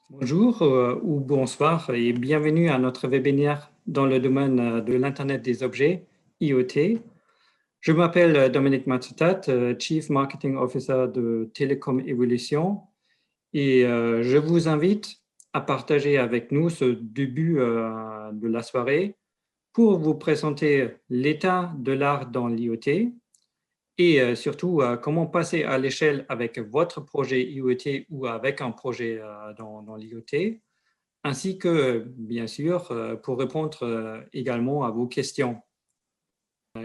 Bonjour ou bonsoir et bienvenue à notre webinaire dans le domaine de l'Internet des objets, IoT. Je m'appelle Dominique Matsutat, Chief Marketing Officer de Télécom Evolution et je vous invite à partager avec nous ce début de la soirée pour vous présenter l'état de l'art dans l'IoT et surtout comment passer à l'échelle avec votre projet IoT ou avec un projet dans l'IoT, ainsi que, bien sûr, pour répondre également à vos questions.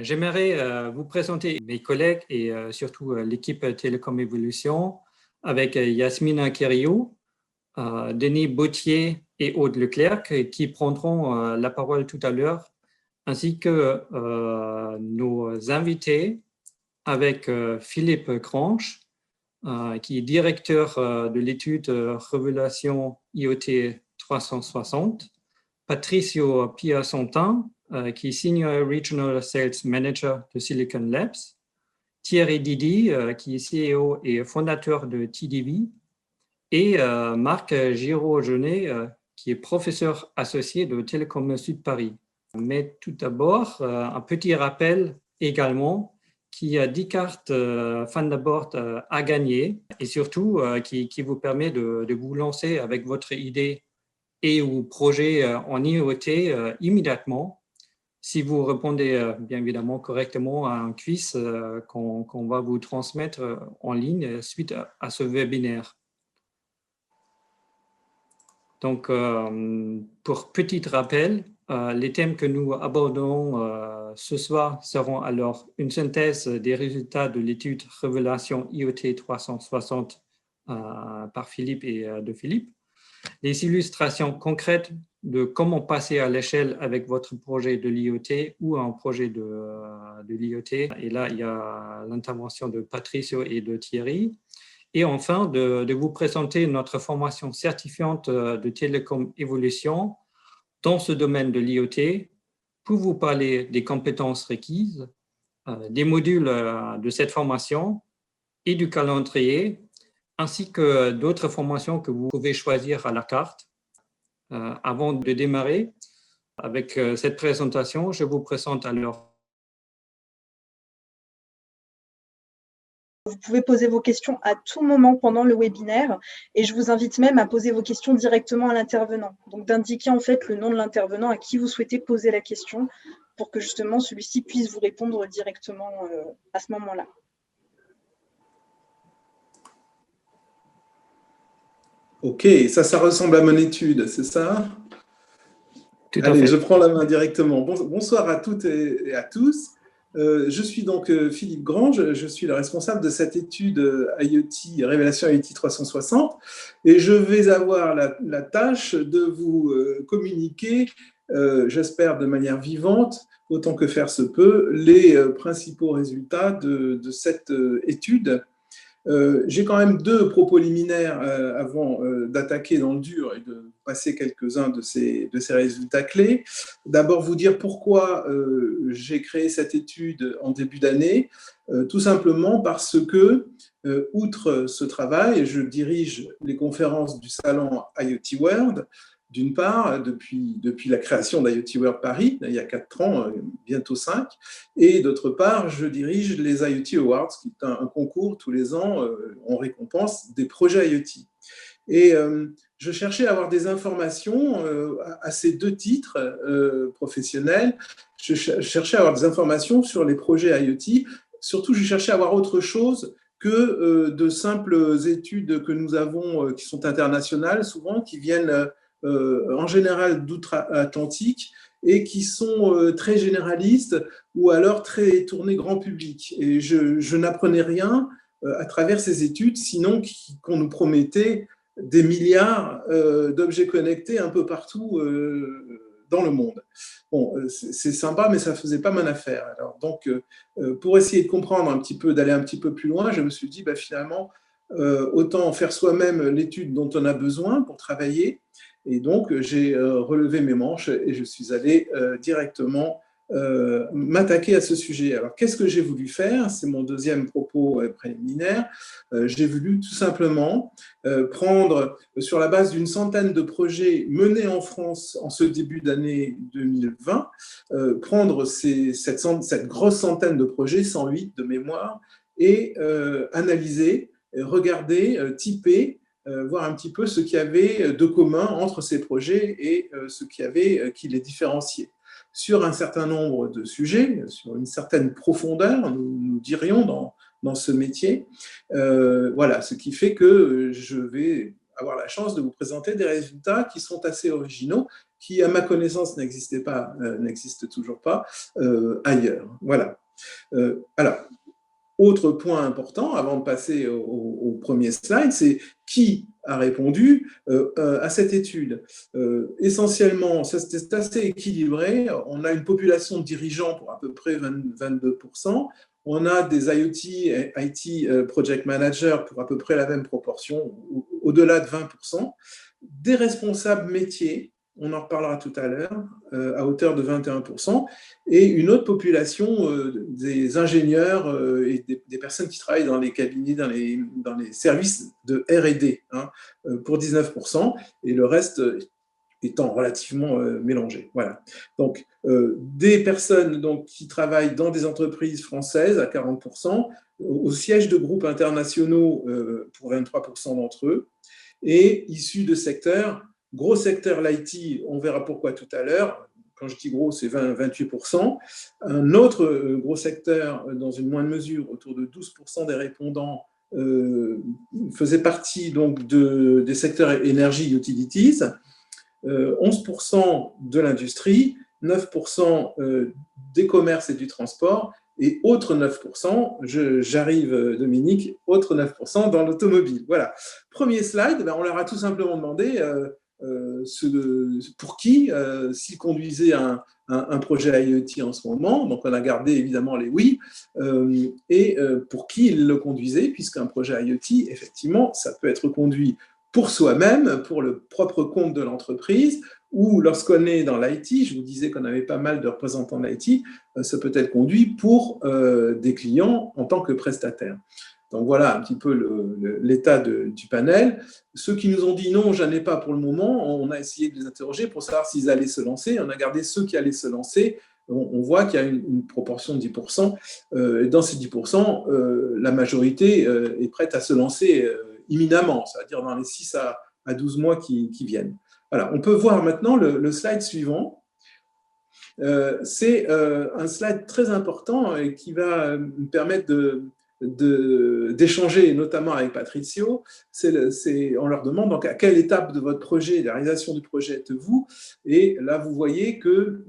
J'aimerais vous présenter mes collègues et surtout l'équipe Télécom Evolution avec Yasmina Kerio, Denis Bautier et Aude Leclerc qui prendront la parole tout à l'heure, ainsi que nos invités avec Philippe Cranche, qui est directeur de l'étude Révélation IoT 360, Patricio Piacentin, qui est Senior Regional Sales Manager de Silicon Labs, Thierry Didi, qui est CEO et fondateur de TDV, et Marc Giraud-Genet, qui est professeur associé de Télécom Sud Paris. Mais tout d'abord, un petit rappel également qui a 10 cartes Thunderbird à gagner et surtout qui vous permet de vous lancer avec votre idée et ou projet en IoT immédiatement si vous répondez bien évidemment correctement à un quiz qu'on va vous transmettre en ligne suite à ce webinaire. Donc, pour petit rappel, les thèmes que nous abordons ce soir seront alors une synthèse des résultats de l'étude Révélation IoT 360 par Philippe et de Philippe, les illustrations concrètes de comment passer à l'échelle avec votre projet de l'IoT ou un projet de l'IoT. Et là, il y a l'intervention de Patricio et de Thierry. Et enfin, de vous présenter notre formation certifiante de Télécom Evolution dans ce domaine de l'IoT pour vous parler des compétences requises, des modules de cette formation et du calendrier, ainsi que d'autres formations que vous pouvez choisir à la carte. Avant de démarrer avec cette présentation, je vous présente alors. Vous pouvez poser vos questions à tout moment pendant le webinaire et je vous invite même à poser vos questions directement à l'intervenant. Donc d'indiquer en fait le nom de l'intervenant à qui vous souhaitez poser la question pour que justement celui-ci puisse vous répondre directement à ce moment-là. Ok, ça ressemble à mon étude, c'est ça? Allez, je prends la main directement. Bonsoir à toutes et à tous. Je suis donc Philippe Grange, je suis le responsable de cette étude IoT, Révélation IoT 360, et je vais avoir la tâche de vous communiquer, j'espère de manière vivante, autant que faire se peut, les principaux résultats de cette étude. J'ai quand même deux propos liminaires avant d'attaquer dans le dur et de passer quelques-uns de ces résultats clés. D'abord, vous dire pourquoi j'ai créé cette étude en début d'année. Tout simplement parce que, outre ce travail, je dirige les conférences du salon IoT World, d'une part, depuis la création d'IoT World Paris, il y a 4 ans, bientôt 5, et d'autre part, je dirige les IoT Awards, qui est un concours tous les ans, on récompense des projets IoT. Et je cherchais à avoir des informations à ces deux titres professionnels. Je cherchais à avoir des informations sur les projets IoT. Surtout, je cherchais à avoir autre chose que de simples études que nous avons, qui sont internationales, souvent, qui viennent en général d'outre-Atlantique et qui sont très généralistes ou alors très tournées grand public. Et je n'apprenais rien à travers ces études, sinon qu'on nous promettait des milliards d'objets connectés un peu partout dans le monde. Bon, c'est sympa, mais ça ne faisait pas mon affaire. Alors, donc, pour essayer de comprendre un petit peu, d'aller un petit peu plus loin, je me suis dit, finalement, autant faire soi-même l'étude dont on a besoin pour travailler. Et donc, j'ai relevé mes manches et je suis allé directement m'attaquer à ce sujet. Alors, qu'est-ce que j'ai voulu faire? C'est mon deuxième propos préliminaire. J'ai voulu tout simplement prendre, sur la base d'une centaine de projets menés en France en ce début d'année 2020, prendre cette grosse centaine de projets, 108 de mémoire, et analyser, regarder, typer, voir un petit peu ce qu'il y avait de commun entre ces projets et ce qu'il y avait qui les différenciait. Sur un certain nombre de sujets, sur une certaine profondeur, nous dirions, dans ce métier. Voilà, ce qui fait que je vais avoir la chance de vous présenter des résultats qui sont assez originaux, qui, à ma connaissance, n'existent toujours pas ailleurs. Voilà. Alors, autre point important, avant de passer au premier slide, c'est qui a répondu à cette étude. Essentiellement, c'est assez équilibré. On a une population de dirigeants pour à peu près 22%. On a des IoT, IT Project Managers pour à peu près la même proportion, au-delà de 20%. Des responsables métiers, on en reparlera tout à l'heure, à hauteur de 21%, et une autre population des ingénieurs et des personnes qui travaillent dans les cabinets, dans les services de R&D, pour 19%, et le reste étant relativement mélangé. Voilà. Donc, des personnes qui travaillent dans des entreprises françaises à 40%, au siège de groupes internationaux pour 23% d'entre eux, et issus de secteurs, gros secteur l'IT, on verra pourquoi tout à l'heure. Quand je dis gros, c'est 28%. Un autre gros secteur, dans une moindre mesure, autour de 12% des répondants, faisait partie donc des secteurs énergie utilities, 11% de l'industrie, 9% des commerces et du transport, et autres 9%, j'arrive Dominique, autres 9% dans l'automobile. Voilà. Premier slide, on leur a tout simplement demandé pour qui, s'ils conduisaient un projet IoT en ce moment, donc on a gardé évidemment les oui, et pour qui ils le conduisaient, puisqu'un projet IoT, effectivement, ça peut être conduit pour soi-même, pour le propre compte de l'entreprise, ou lorsqu'on est dans l'IT, je vous disais qu'on avait pas mal de représentants de l'IT, ça peut être conduit pour des clients en tant que prestataire. Donc voilà un petit peu l'état du panel. Ceux qui nous ont dit non, j'en ai pas pour le moment, on a essayé de les interroger pour savoir s'ils allaient se lancer. On a gardé ceux qui allaient se lancer. On voit qu'il y a une proportion de 10%. Et dans ces 10%, la majorité est prête à se lancer imminemment, c'est-à-dire dans les 6 à 12 mois qui viennent. Voilà, on peut voir maintenant le slide suivant. C'est un slide très important et qui va me permettre d'échanger notamment avec Patricio. On leur demande donc à quelle étape de votre projet, de la réalisation du projet êtes-vous? Et là, vous voyez que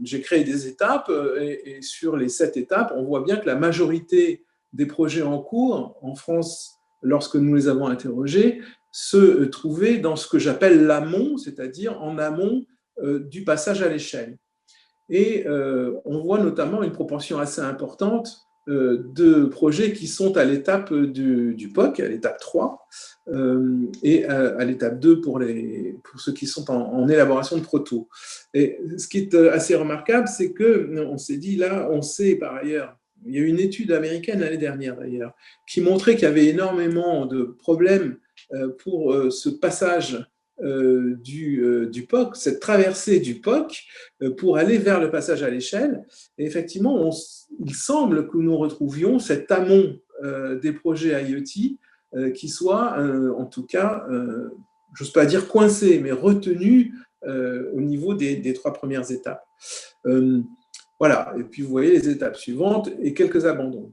j'ai créé des étapes et sur les 7 étapes, on voit bien que la majorité des projets en cours en France, lorsque nous les avons interrogés, se trouvaient dans ce que j'appelle l'amont, c'est-à-dire en amont du passage à l'échelle. Et on voit notamment une proportion assez importante de projets qui sont à l'étape du POC, à l'étape 3, et à l'étape 2 pour ceux qui sont en élaboration de proto. Et ce qui est assez remarquable, c'est qu'on s'est dit là, on sait par ailleurs, il y a une étude américaine l'année dernière d'ailleurs, qui montrait qu'il y avait énormément de problèmes pour ce passage du POC, cette traversée du POC pour aller vers le passage à l'échelle. Et effectivement, il semble que nous retrouvions cet amont des projets IoT qui soit, en tout cas, j'ose pas dire coincé, mais retenu au niveau des 3 premières étapes. Voilà, et puis vous voyez les étapes suivantes et quelques abandons,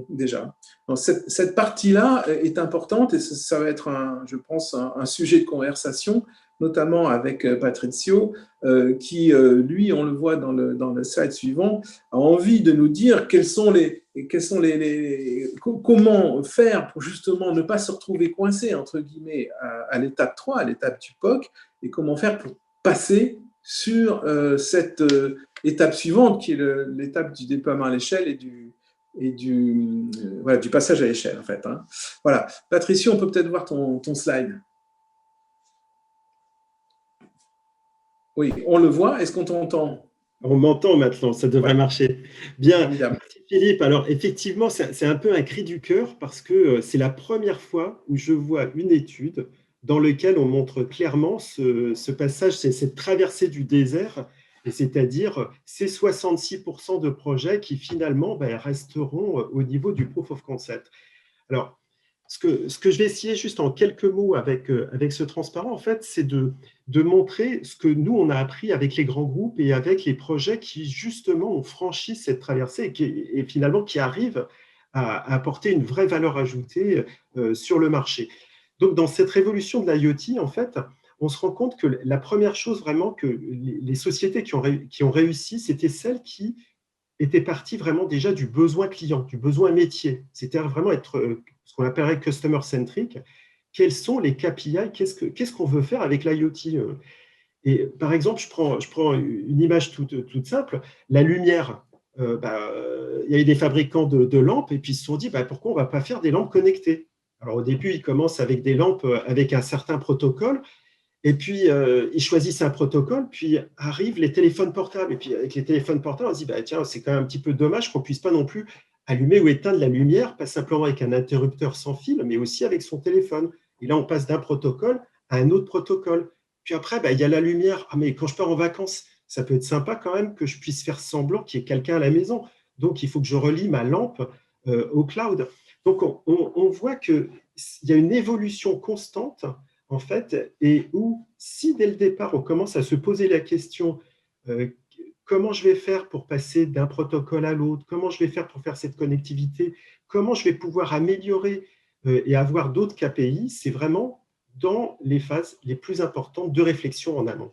déjà. Donc cette partie-là est importante et ça va être, je pense, un sujet de conversation, notamment avec Patricio, qui, lui, on le voit dans le slide suivant, a envie de nous dire comment faire pour justement ne pas se retrouver coincé, entre guillemets, à l'étape 3, à l'étape du POC, et comment faire pour passer sur cette étape suivante, qui est l'étape du déploiement à l'échelle et du passage à l'échelle, en fait. Voilà. Patricio, on peut peut-être voir ton slide. Oui, on le voit. Est-ce qu'on t'entend? On m'entend maintenant, ça devrait marcher. Bien, Formidable. merci Philippe. Alors effectivement, c'est un peu un cri du cœur parce que c'est la première fois où je vois une étude dans laquelle on montre clairement ce passage, cette traversée du désert, et c'est-à-dire ces 66% de projets qui finalement resteront au niveau du proof of concept. Alors, ce que je vais essayer juste en quelques mots avec ce transparent, en fait, c'est de montrer ce que nous, on a appris avec les grands groupes et avec les projets qui, justement, ont franchi cette traversée et finalement qui arrivent à apporter une vraie valeur ajoutée sur le marché. Donc, dans cette révolution de l'IoT, en fait, on se rend compte que la première chose vraiment que les sociétés qui ont réussi, c'était celles qui était parti vraiment déjà du besoin client, du besoin métier. C'était vraiment être ce qu'on appellerait customer centric. Quels sont les KPI? Qu'est-ce qu'on veut faire avec l'IoT? Et par exemple, je prends une image toute simple. La lumière, il y a eu des fabricants de lampes et puis ils se sont dit pourquoi on ne va pas faire des lampes connectées? Alors au début, ils commencent avec des lampes avec un certain protocole. Et puis, ils choisissent un protocole, puis arrivent les téléphones portables. Et puis, avec les téléphones portables, on se dit, tiens, c'est quand même un petit peu dommage qu'on ne puisse pas non plus allumer ou éteindre la lumière, pas simplement avec un interrupteur sans fil, mais aussi avec son téléphone. Et là, on passe d'un protocole à un autre protocole. Puis après, il y a la lumière. Ah, mais quand je pars en vacances, ça peut être sympa quand même que je puisse faire semblant qu'il y ait quelqu'un à la maison. Donc, il faut que je relie ma lampe au cloud. Donc, on voit qu'il y a une évolution constante en fait, et où, si dès le départ, on commence à se poser la question comment je vais faire pour passer d'un protocole à l'autre, comment je vais faire pour faire cette connectivité, comment je vais pouvoir améliorer et avoir d'autres KPI, c'est vraiment dans les phases les plus importantes de réflexion en amont.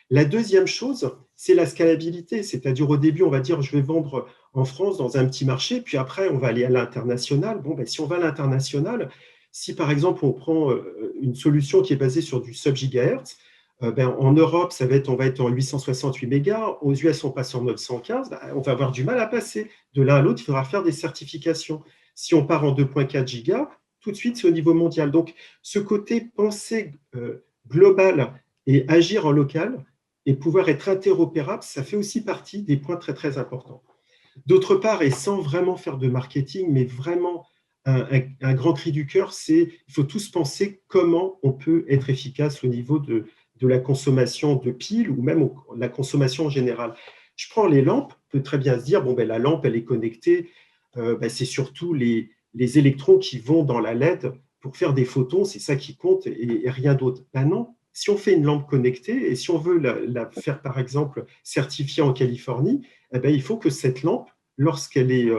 La deuxième chose, c'est la scalabilité, c'est-à-dire au début, on va dire, je vais vendre en France dans un petit marché, puis après, on va aller à l'international. Bon, si on va à l'international, si par exemple, on prend une solution qui est basée sur du sub-gigahertz, en Europe, on va être en 868 mégas, aux US, on passe en 915, on va avoir du mal à passer. De l'un à l'autre, il faudra faire des certifications. Si on part en 2.4 gigas, tout de suite, c'est au niveau mondial. Donc, ce côté pensée global et agir en local, et pouvoir être interopérable, ça fait aussi partie des points très, très importants. D'autre part, et sans vraiment faire de marketing, mais vraiment un grand cri du cœur, c'est qu'il faut tous penser comment on peut être efficace au niveau de la consommation de piles ou même la consommation en général. Je prends les lampes, on peut très bien se dire, la lampe, elle est connectée, c'est surtout les électrons qui vont dans la LED pour faire des photons, c'est ça qui compte et rien d'autre. Non, si on fait une lampe connectée et si on veut la faire, par exemple, certifier en Californie, il faut que cette lampe, lorsqu'elle est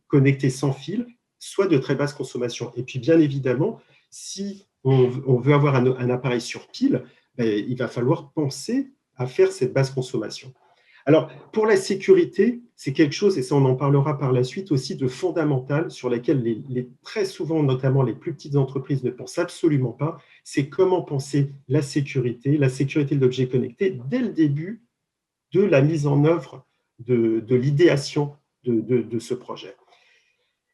connectée sans fil, soit de très basse consommation. Et puis, bien évidemment, si on veut avoir un appareil sur pile, il va falloir penser à faire cette basse consommation. Alors, pour la sécurité, c'est quelque chose, et ça on en parlera par la suite aussi, de fondamental sur laquelle très souvent, notamment les plus petites entreprises, ne pensent absolument pas, c'est comment penser la sécurité de l'objet connecté dès le début de la mise en œuvre de l'idéation de ce projet.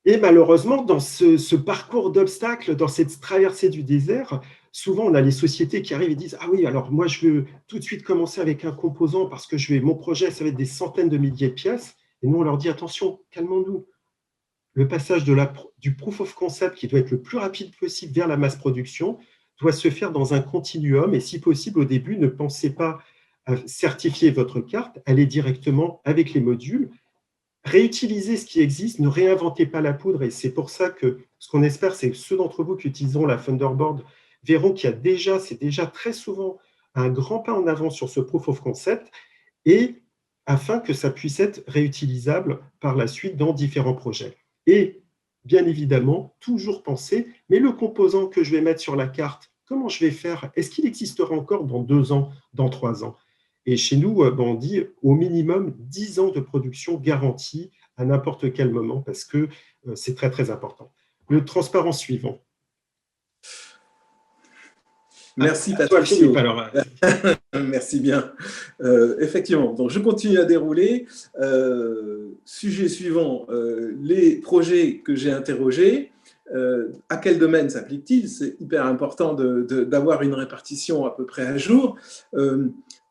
Et malheureusement, dans ce parcours d'obstacles, dans cette traversée du désert, souvent on a les sociétés qui arrivent et disent « Ah oui, alors moi je veux tout de suite commencer avec un composant parce que mon projet, ça va être des centaines de milliers de pièces. » Et nous, on leur dit « Attention, calmons-nous. Le passage du proof of concept qui doit être le plus rapide possible vers la masse production doit se faire dans un continuum et si possible, au début, ne pensez pas à certifier votre carte, allez directement avec les modules. Réutilisez ce qui existe, ne réinventez pas la poudre et c'est pour ça que ce qu'on espère, c'est que ceux d'entre vous qui utiliseront la Thunderboard verront qu'il y a c'est déjà très souvent un grand pas en avant sur ce proof of concept et afin que ça puisse être réutilisable par la suite dans différents projets. Et bien évidemment, toujours penser, mais le composant que je vais mettre sur la carte, comment je vais faire? Est-ce qu'il existera encore dans 2 ans, dans 3 ans? Et chez nous, on dit au minimum 10 ans de production garantie à n'importe quel moment parce que c'est très, très important. Le transparent suivant. Merci Patrick. Philippe, alors. Merci bien. Effectivement, donc je continue à dérouler. Sujet suivant, les projets que j'ai interrogés. À quel domaine s'applique-t-il? C'est hyper important d'avoir une répartition à peu près à jour.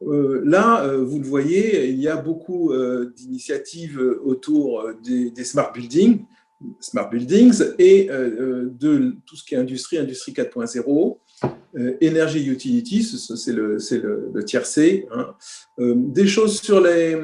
Là, vous le voyez, il y a beaucoup d'initiatives autour des smart buildings et de tout ce qui est industrie 4.0, énergie utilities, c'est le tiers C, hein. Des choses sur les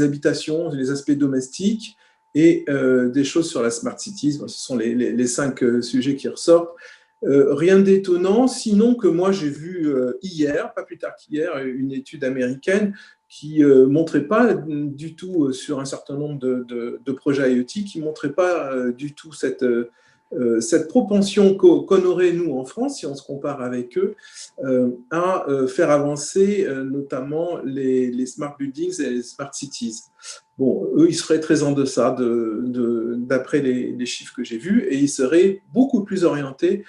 habitations, les aspects domestiques, et des choses sur la smart cities. Ce sont les 5 sujets qui ressortent. Rien d'étonnant, sinon que moi j'ai vu hier, pas plus tard qu'hier, une étude américaine qui montrait pas du tout sur un certain nombre de projets IoT, qui montrait pas du tout cette propension qu'on aurait, nous, en France, si on se compare avec eux, à faire avancer notamment les smart buildings et les smart cities. Bon, eux, ils seraient très en deçà d'après les chiffres que j'ai vus, et ils seraient beaucoup plus orientés,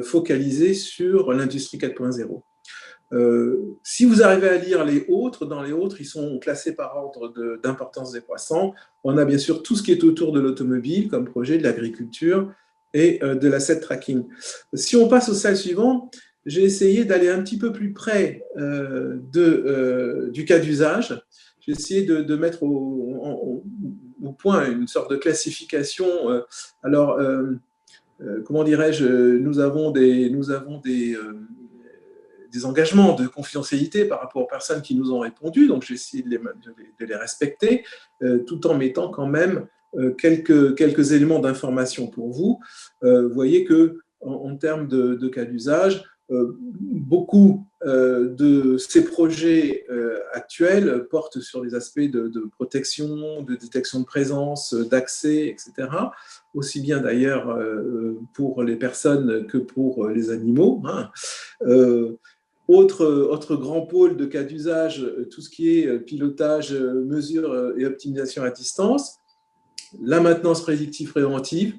focalisés sur l'industrie 4.0. Si vous arrivez à lire les autres, dans les autres, ils sont classés par ordre d'importance décroissant. On a bien sûr tout ce qui est autour de l'automobile comme projet, de l'agriculture et de l'asset tracking. Si on passe au slide suivant, j'ai essayé d'aller un petit peu plus près du cas d'usage. J'ai essayé de mettre au point une sorte de classification. Alors, comment dirais-je, nous avons des engagements de confidentialité par rapport aux personnes qui nous ont répondu, donc j'ai essayé de les respecter, tout en mettant quand même quelques éléments d'information pour vous. Vous voyez qu'en termes de cas d'usage, beaucoup de ces projets actuels portent sur les aspects de protection, de détection de présence, d'accès, etc. Aussi bien d'ailleurs pour les personnes que pour les animaux, hein. Autre grand pôle de cas d'usage, tout ce qui est pilotage, mesure et optimisation à distance. La maintenance prédictive préventive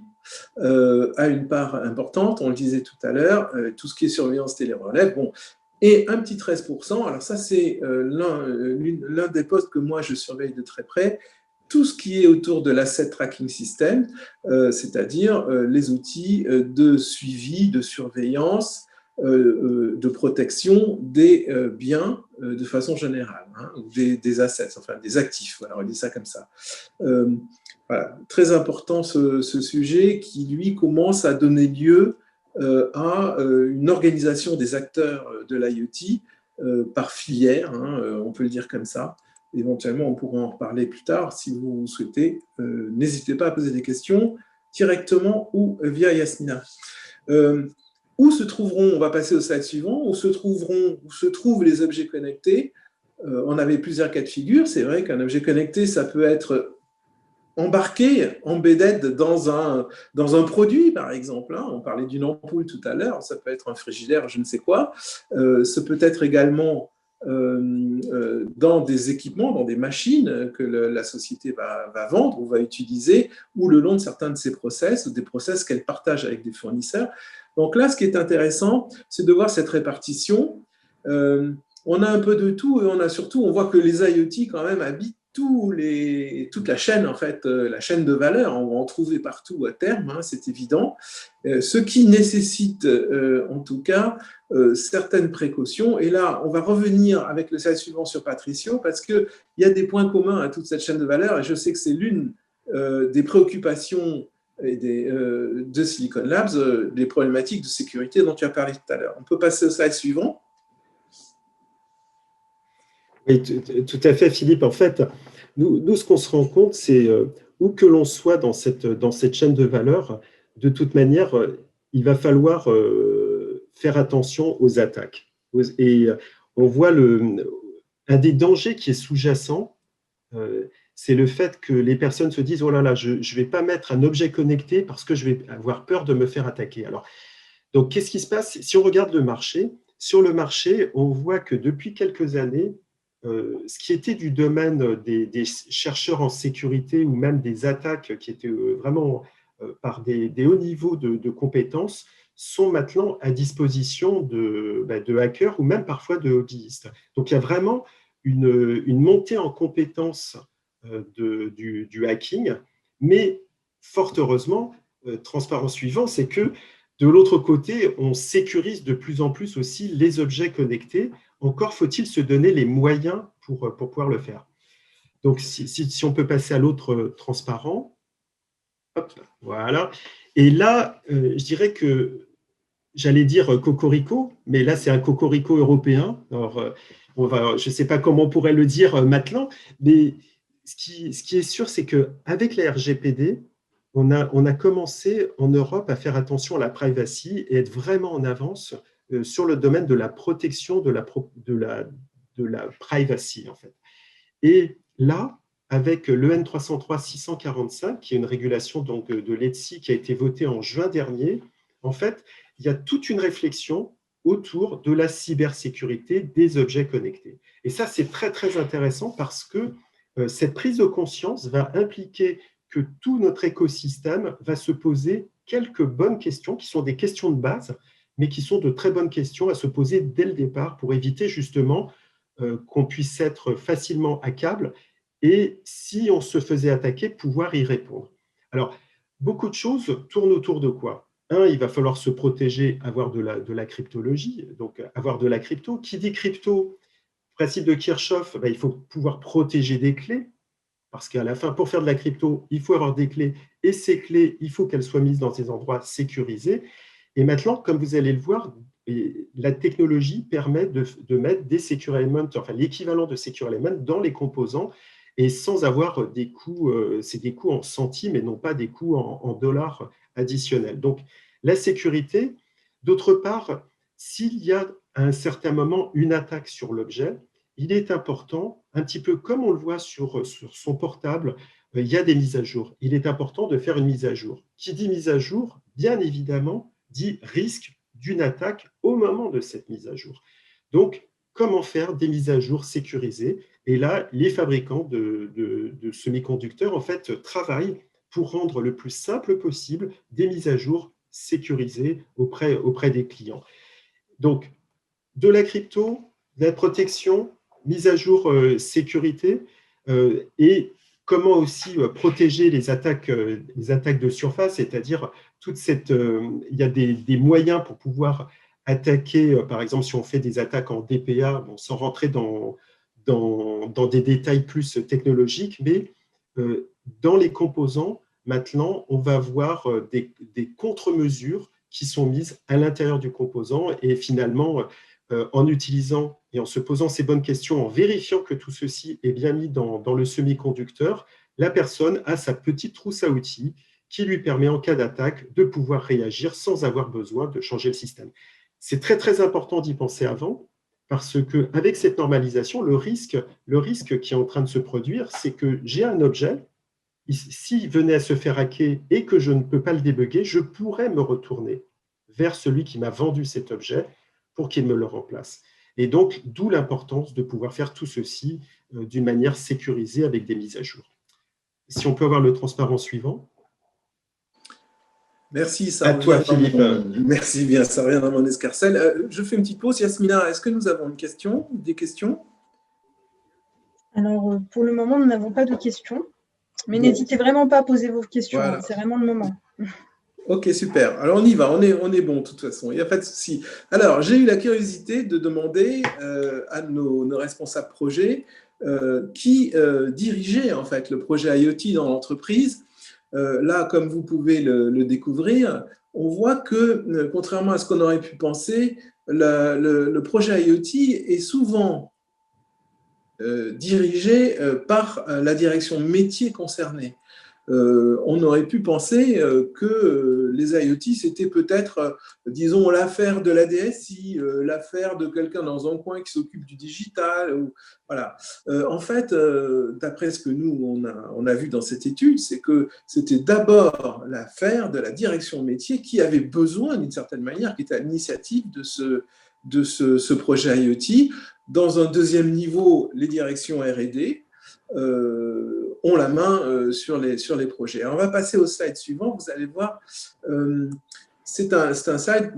a une part importante, on le disait tout à l'heure, tout ce qui est surveillance télérelève. Bon, et un petit 13%, alors ça c'est l'un des postes que moi je surveille de très près, tout ce qui est autour de l'asset tracking system, c'est-à-dire les outils de suivi, de surveillance, de protection des biens de façon générale, hein, des assets, enfin des actifs, voilà, on dit ça comme ça. Voilà, très important ce sujet qui, lui, commence à donner lieu à une organisation des acteurs de l'IoT par filière, hein, on peut le dire comme ça. Éventuellement, on pourra en reparler plus tard si vous souhaitez. N'hésitez pas à poser des questions directement ou via Yasmina. Où se trouveront, on va passer au slide suivant, où se trouvent les objets connectés. On avait plusieurs cas de figure. C'est vrai qu'un objet connecté, ça peut être embarqué, embedded dans un produit, par exemple. On parlait d'une ampoule tout à l'heure, ça peut être un frigidaire, je ne sais quoi. Ça peut être également dans des équipements, dans des machines que la société va vendre ou va utiliser, ou le long de certains de ses process, ou des process qu'elle partage avec des fournisseurs. Donc là, ce qui est intéressant, c'est de voir cette répartition. On a un peu de tout, et on voit que les IoT quand même habitent toute la chaîne, en fait, la chaîne de valeur. On va en trouver partout à terme, hein, c'est évident. Ce qui nécessite, en tout cas, certaines précautions. Et là, on va revenir avec le slide suivant sur Patricio, parce qu'il y a des points communs à toute cette chaîne de valeur, et je sais que c'est l'une des préoccupations de Silicon Labs, des problématiques de sécurité dont tu as parlé tout à l'heure. On peut passer au slide suivant. Oui, tout à fait, Philippe. En fait, nous ce qu'on se rend compte, c'est où que l'on soit dans cette chaîne de valeur, de toute manière, il va falloir faire attention aux attaques. Et on voit un des dangers qui est sous-jacent, c'est le fait que les personnes se disent « Oh là là, je ne vais pas mettre un objet connecté parce que je vais avoir peur de me faire attaquer. » Alors, donc, qu'est-ce qui se passe? Si on regarde le marché, sur le marché, on voit que depuis quelques années, ce qui était du domaine des chercheurs en sécurité ou même des attaques qui étaient vraiment par des hauts niveaux de compétences sont maintenant à disposition de hackers ou même parfois de hobbyistes. Donc, il y a vraiment une montée en compétences du hacking, mais fort heureusement, transparent suivant, c'est que De l'autre côté, on sécurise de plus en plus aussi les objets connectés. Encore faut-il se donner les moyens pour pouvoir le faire. Donc, si on peut passer à l'autre transparent. Hop, voilà. Et là, je dirais que j'allais dire cocorico, mais là, c'est un cocorico européen. Alors, je ne sais pas comment on pourrait le dire maintenant, mais ce qui est sûr, c'est qu'avec la RGPD, on a commencé en Europe à faire attention à la privacy et être vraiment en avance sur le domaine de la protection de la privacy, en fait. Et là, avec l'EN 303-645, qui est une régulation donc, de l'ETSI qui a été votée en juin dernier, en fait, il y a toute une réflexion autour de la cybersécurité des objets connectés. Et ça, c'est très, très intéressant parce que cette prise de conscience va impliquer que tout notre écosystème va se poser quelques bonnes questions, qui sont des questions de base, mais qui sont de très bonnes questions à se poser dès le départ pour éviter justement qu'on puisse être facilement hackable et, si on se faisait attaquer, pouvoir y répondre. Alors, beaucoup de choses tournent autour de quoi? Il va falloir se protéger, avoir de la cryptologie, donc avoir de la crypto. Qui dit crypto, principe de Kirchhoff, il faut pouvoir protéger des clés, parce qu'à la fin, pour faire de la crypto, il faut avoir des clés, et ces clés, il faut qu'elles soient mises dans des endroits sécurisés. Et maintenant, comme vous allez le voir, la technologie permet de mettre des secure elements, enfin l'équivalent de secure elements dans les composants, et sans avoir des coûts, c'est des coûts en centimes et non pas des coûts en dollars additionnels. Donc, la sécurité, d'autre part, s'il y a à un certain moment une attaque sur l'objet, il est important, un petit peu comme on le voit sur son portable, il y a des mises à jour. Il est important de faire une mise à jour. Qui dit mise à jour, bien évidemment, dit risque d'une attaque au moment de cette mise à jour. Donc, comment faire des mises à jour sécurisées? Et là, les fabricants de semi-conducteurs, en fait, travaillent pour rendre le plus simple possible des mises à jour sécurisées auprès des clients. Donc, de la crypto, de la protection, mise à jour sécurité, et comment aussi protéger les attaques de surface, c'est-à-dire il y a des moyens pour pouvoir attaquer, par exemple, si on fait des attaques en DPA, sans rentrer dans des détails plus technologiques, mais dans les composants, maintenant, on va avoir des contre-mesures qui sont mises à l'intérieur du composant, et finalement, en utilisant et en se posant ces bonnes questions, en vérifiant que tout ceci est bien mis dans le semi-conducteur, la personne a sa petite trousse à outils qui lui permet, en cas d'attaque, de pouvoir réagir sans avoir besoin de changer le système. C'est très, très important d'y penser avant, parce qu'avec cette normalisation, le risque qui est en train de se produire, c'est que j'ai un objet, s'il venait à se faire hacker et que je ne peux pas le débugger, je pourrais me retourner vers celui qui m'a vendu cet objet pour qu'il me le remplace. Et donc, d'où l'importance de pouvoir faire tout ceci d'une manière sécurisée avec des mises à jour. Si on peut avoir le transparent suivant. Merci, ça à toi, Philippe. Merci bien, ça revient dans mon escarcelle. Je fais une petite pause. Yasmina, est-ce que nous avons des questions? Alors, pour le moment, nous n'avons pas de questions, mais n'hésitez vraiment pas à poser vos questions, voilà. C'est vraiment le moment. Ok, super. Alors, on y va, on est bon de toute façon, il n'y a pas de souci. Alors, j'ai eu la curiosité de demander à nos responsables projets qui dirigeait en fait le projet IoT dans l'entreprise. Là, comme vous pouvez le découvrir, on voit que, contrairement à ce qu'on aurait pu penser, le projet IoT est souvent dirigé par la direction métier concernée. On aurait pu penser que les IoT, c'était peut-être, disons, l'affaire de la DSI, l'affaire de quelqu'un dans un coin qui s'occupe du digital. Voilà. En fait, d'après ce que nous, on a vu dans cette étude, c'est que c'était d'abord l'affaire de la direction métier qui avait besoin, d'une certaine manière, qui était à l'initiative de ce projet IoT. Dans un deuxième niveau, les directions R&D ont la main sur les projets. Alors, on va passer au slide suivant. Vous allez voir, c'est un slide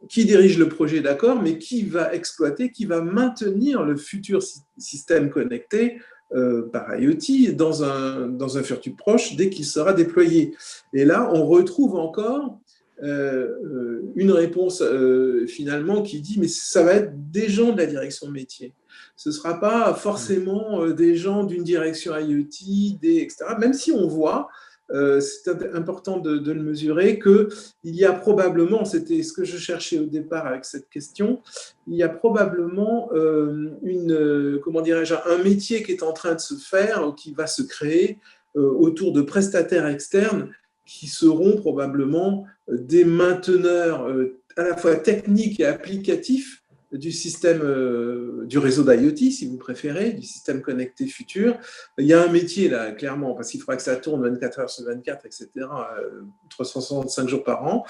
qui dirige le projet, d'accord, mais qui va exploiter, qui va maintenir le futur système connecté par IoT dans un futur proche dès qu'il sera déployé. Et là, on retrouve encore une réponse finalement qui dit mais ça va être des gens de la direction métier. Ce ne sera pas forcément des gens d'une direction IoT, etc. Même si on voit, c'est important de le mesurer, qu'il y a probablement, c'était ce que je cherchais au départ avec cette question, il y a probablement un métier qui est en train de se faire ou qui va se créer autour de prestataires externes qui seront probablement des mainteneurs à la fois techniques et applicatifs du système, du réseau d'IoT, si vous préférez, du système connecté futur. Il y a un métier là, clairement, parce qu'il faudra que ça tourne 24 heures sur 24, etc., 365 jours par an.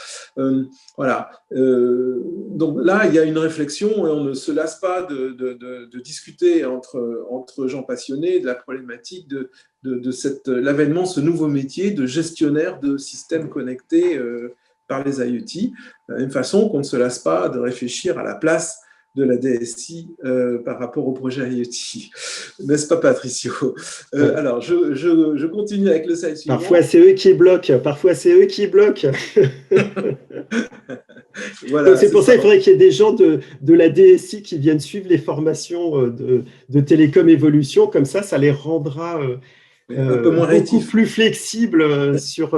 Voilà. Donc là, il y a une réflexion et on ne se lasse pas de discuter entre gens passionnés de la problématique de l'avènement, ce nouveau métier de gestionnaire de systèmes connectés par les IoT, de la même façon qu'on ne se lasse pas de réfléchir à la place de la DSI par rapport au projet IoT. N'est-ce pas, Patricio? Alors, je continue avec le slide suivant. Parfois, c'est eux qui bloquent. Voilà, c'est pour ça qu'il faudrait qu'il y ait des gens de la DSI qui viennent suivre les formations de Télécom Évolution. Comme ça les rendra un peu moins beaucoup plus flexibles sur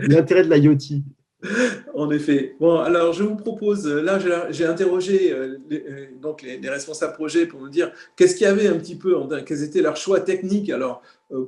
l'intérêt de l'IoT. En effet. Bon, alors je vous propose, là j'ai interrogé donc les responsables projets pour nous dire qu'est-ce qu'il y avait un petit peu, quels étaient leurs choix techniques. Alors,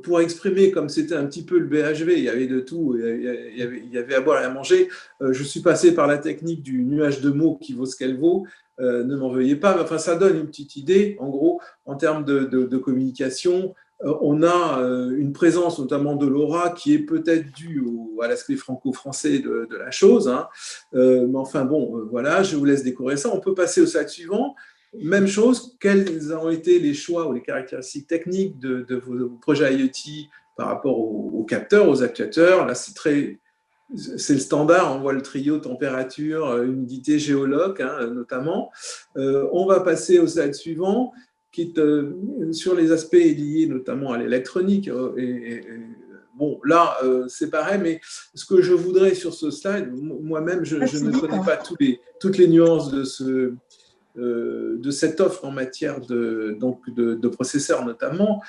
pour exprimer comme c'était un petit peu le BHV, il y avait de tout, il y avait à boire et à manger. Je suis passé par la technique du nuage de mots qui vaut ce qu'elle vaut. Ne m'en veuillez pas, mais enfin, ça donne une petite idée, en gros, en termes de communication. On a une présence notamment de l'aura qui est peut-être due à l'aspect franco-français de la chose. Hein. Mais enfin bon, voilà, je vous laisse décorer ça. On peut passer au slide suivant. Même chose, quels ont été les choix ou les caractéristiques techniques de vos projets IoT par rapport aux capteurs, aux actuateurs. Là, c'est le standard, on voit le trio température, humidité, géoloc, hein, notamment. On va passer au slide suivant, qui est sur les aspects liés notamment à l'électronique. Bon, là, c'est pareil, mais ce que je voudrais sur ce slide, moi-même, je ne connais pas toutes les nuances de cette offre en matière de processeurs notamment,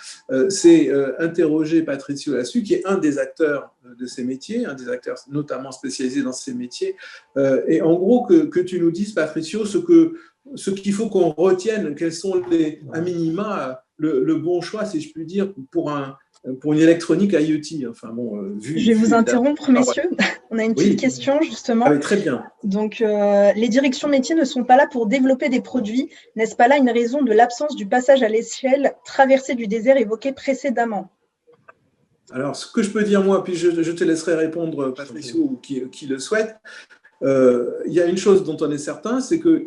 c'est interroger Patricio là-dessus, qui est un des acteurs de ces métiers, un des acteurs notamment spécialisés dans ces métiers. Et en gros, que tu nous dises, Patricio, ce qu'il faut qu'on retienne, quels sont à minima le bon choix, si je puis dire, pour une électronique IoT. Enfin, bon, je vais vous interrompre, messieurs. On a une petite question, justement. Ah oui, très bien. Donc, les directions métiers ne sont pas là pour développer des produits. N'est-ce pas là une raison de l'absence du passage à l'échelle traversée du désert évoqué précédemment? Alors, ce que je peux dire, moi, puis je te laisserai répondre, Patricio, ou qui le souhaite. Il y a une chose dont on est certain, c'est que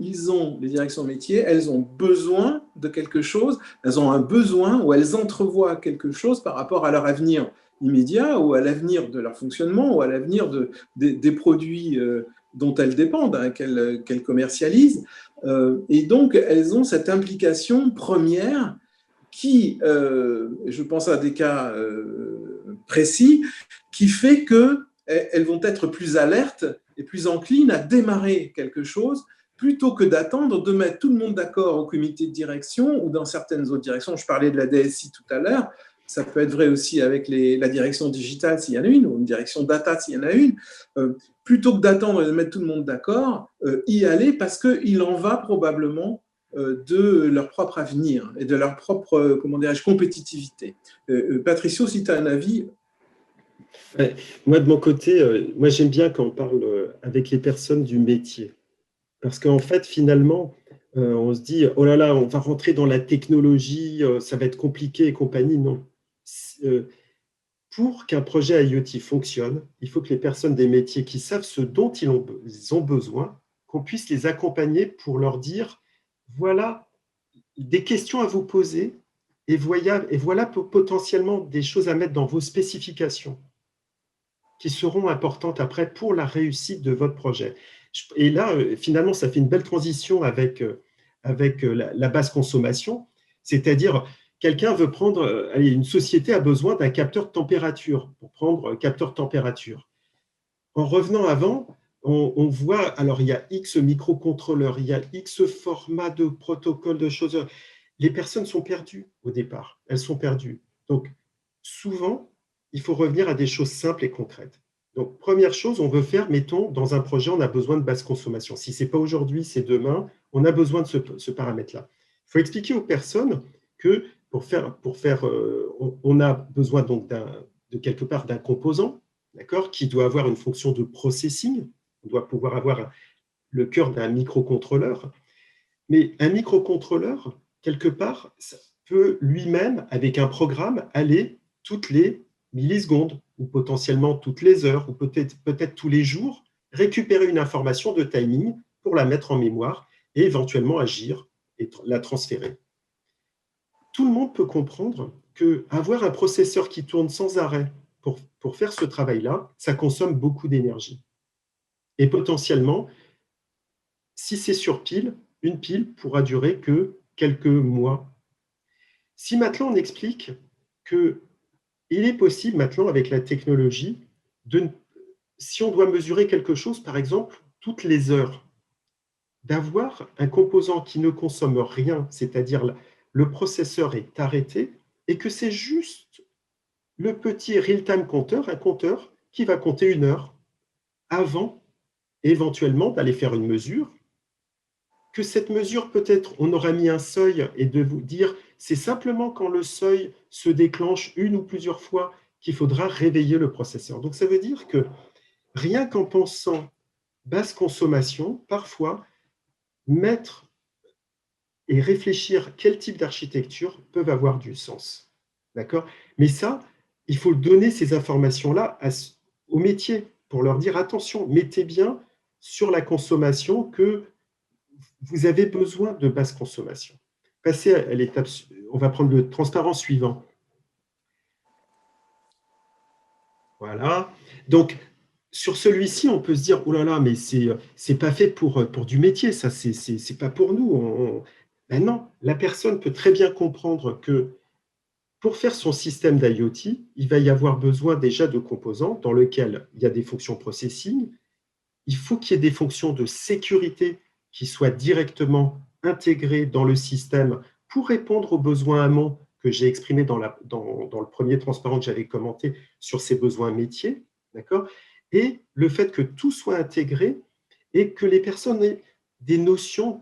les directions métiers, elles ont besoin de quelque chose, elles ont un besoin ou elles entrevoient quelque chose par rapport à leur avenir immédiat ou à l'avenir de leur fonctionnement ou à l'avenir des produits dont elles dépendent, hein, qu'elles commercialisent. Et donc, elles ont cette implication première qui, je pense à des cas précis, qui fait qu'elles vont être plus alertes et plus enclines à démarrer quelque chose plutôt que d'attendre de mettre tout le monde d'accord au comité de direction ou dans certaines autres directions. Je parlais de la DSI tout à l'heure, ça peut être vrai aussi avec la direction digitale s'il y en a une, ou une direction data s'il y en a une. Plutôt que d'attendre et de mettre tout le monde d'accord, y aller parce qu'il en va probablement de leur propre avenir et de leur propre, compétitivité. Patricio, si tu as un avis. Moi, de mon côté, moi j'aime bien quand on parle avec les personnes du métier. Parce qu'en fait, finalement, on se dit, oh là là, on va rentrer dans la technologie, ça va être compliqué et compagnie. Non. Pour qu'un projet IoT fonctionne, il faut que les personnes des métiers qui savent ce dont ils ont besoin, qu'on puisse les accompagner pour leur dire, voilà des questions à vous poser et voilà potentiellement des choses à mettre dans vos spécifications qui seront importantes après pour la réussite de votre projet. Et là, finalement, ça fait une belle transition avec la basse consommation, c'est-à-dire quelqu'un veut une société a besoin d'un capteur de température pour prendre capteur de température. en revenant avant, on voit, alors il y a X microcontrôleurs, il y a X formats de protocoles de choses. Les personnes sont perdues au départ, elles sont perdues. Donc, souvent, il faut revenir à des choses simples et concrètes. Donc, première chose, on veut faire, mettons, dans un projet, on a besoin de basse consommation. Si ce n'est pas aujourd'hui, c'est demain, on a besoin de ce paramètre-là. Il faut expliquer aux personnes que on a besoin donc de quelque part d'un composant, d'accord, qui doit avoir une fonction de processing. On doit pouvoir avoir le cœur d'un microcontrôleur. Mais un microcontrôleur, quelque part, ça peut lui-même, avec un programme, aller toutes les millisecondes, ou potentiellement toutes les heures, ou peut-être tous les jours, récupérer une information de timing pour la mettre en mémoire et éventuellement agir et la transférer. Tout le monde peut comprendre qu'avoir un processeur qui tourne sans arrêt pour faire ce travail-là, ça consomme beaucoup d'énergie. Et potentiellement, si c'est sur pile, une pile pourra durer que quelques mois. Si maintenant on explique qu'il est possible maintenant avec la technologie, si on doit mesurer quelque chose, par exemple, toutes les heures, d'avoir un composant qui ne consomme rien, c'est-à-dire le processeur est arrêté, et que c'est juste le petit real-time compteur, un compteur qui va compter une heure avant éventuellement d'aller faire une mesure, que cette mesure, peut-être, on aura mis un seuil et de vous dire, c'est simplement quand le seuil se déclenche une ou plusieurs fois qu'il faudra réveiller le processeur. Donc, ça veut dire que rien qu'en pensant basse consommation, parfois, mettre et réfléchir quel type d'architecture peuvent avoir du sens. D'accord ? Mais ça, il faut donner ces informations-là au métier pour leur dire, attention, mettez bien sur la consommation que vous avez besoin de basse consommation. Passez à l'étape, on va prendre le transparent suivant. Voilà. Donc, sur celui-ci, on peut se dire, oh là là, mais c'est pas fait pour du métier, ça, c'est pas pour nous. Ben non, la personne peut très bien comprendre que pour faire son système d'IoT, il va y avoir besoin déjà de composants dans lesquels il y a des fonctions processing. Il faut qu'il y ait des fonctions de sécurité qui soient directement intégrées dans le système pour répondre aux besoins amont que j'ai exprimés dans le premier transparent que j'avais commenté sur ces besoins métiers, d'accord ? Et le fait que tout soit intégré et que les personnes aient des notions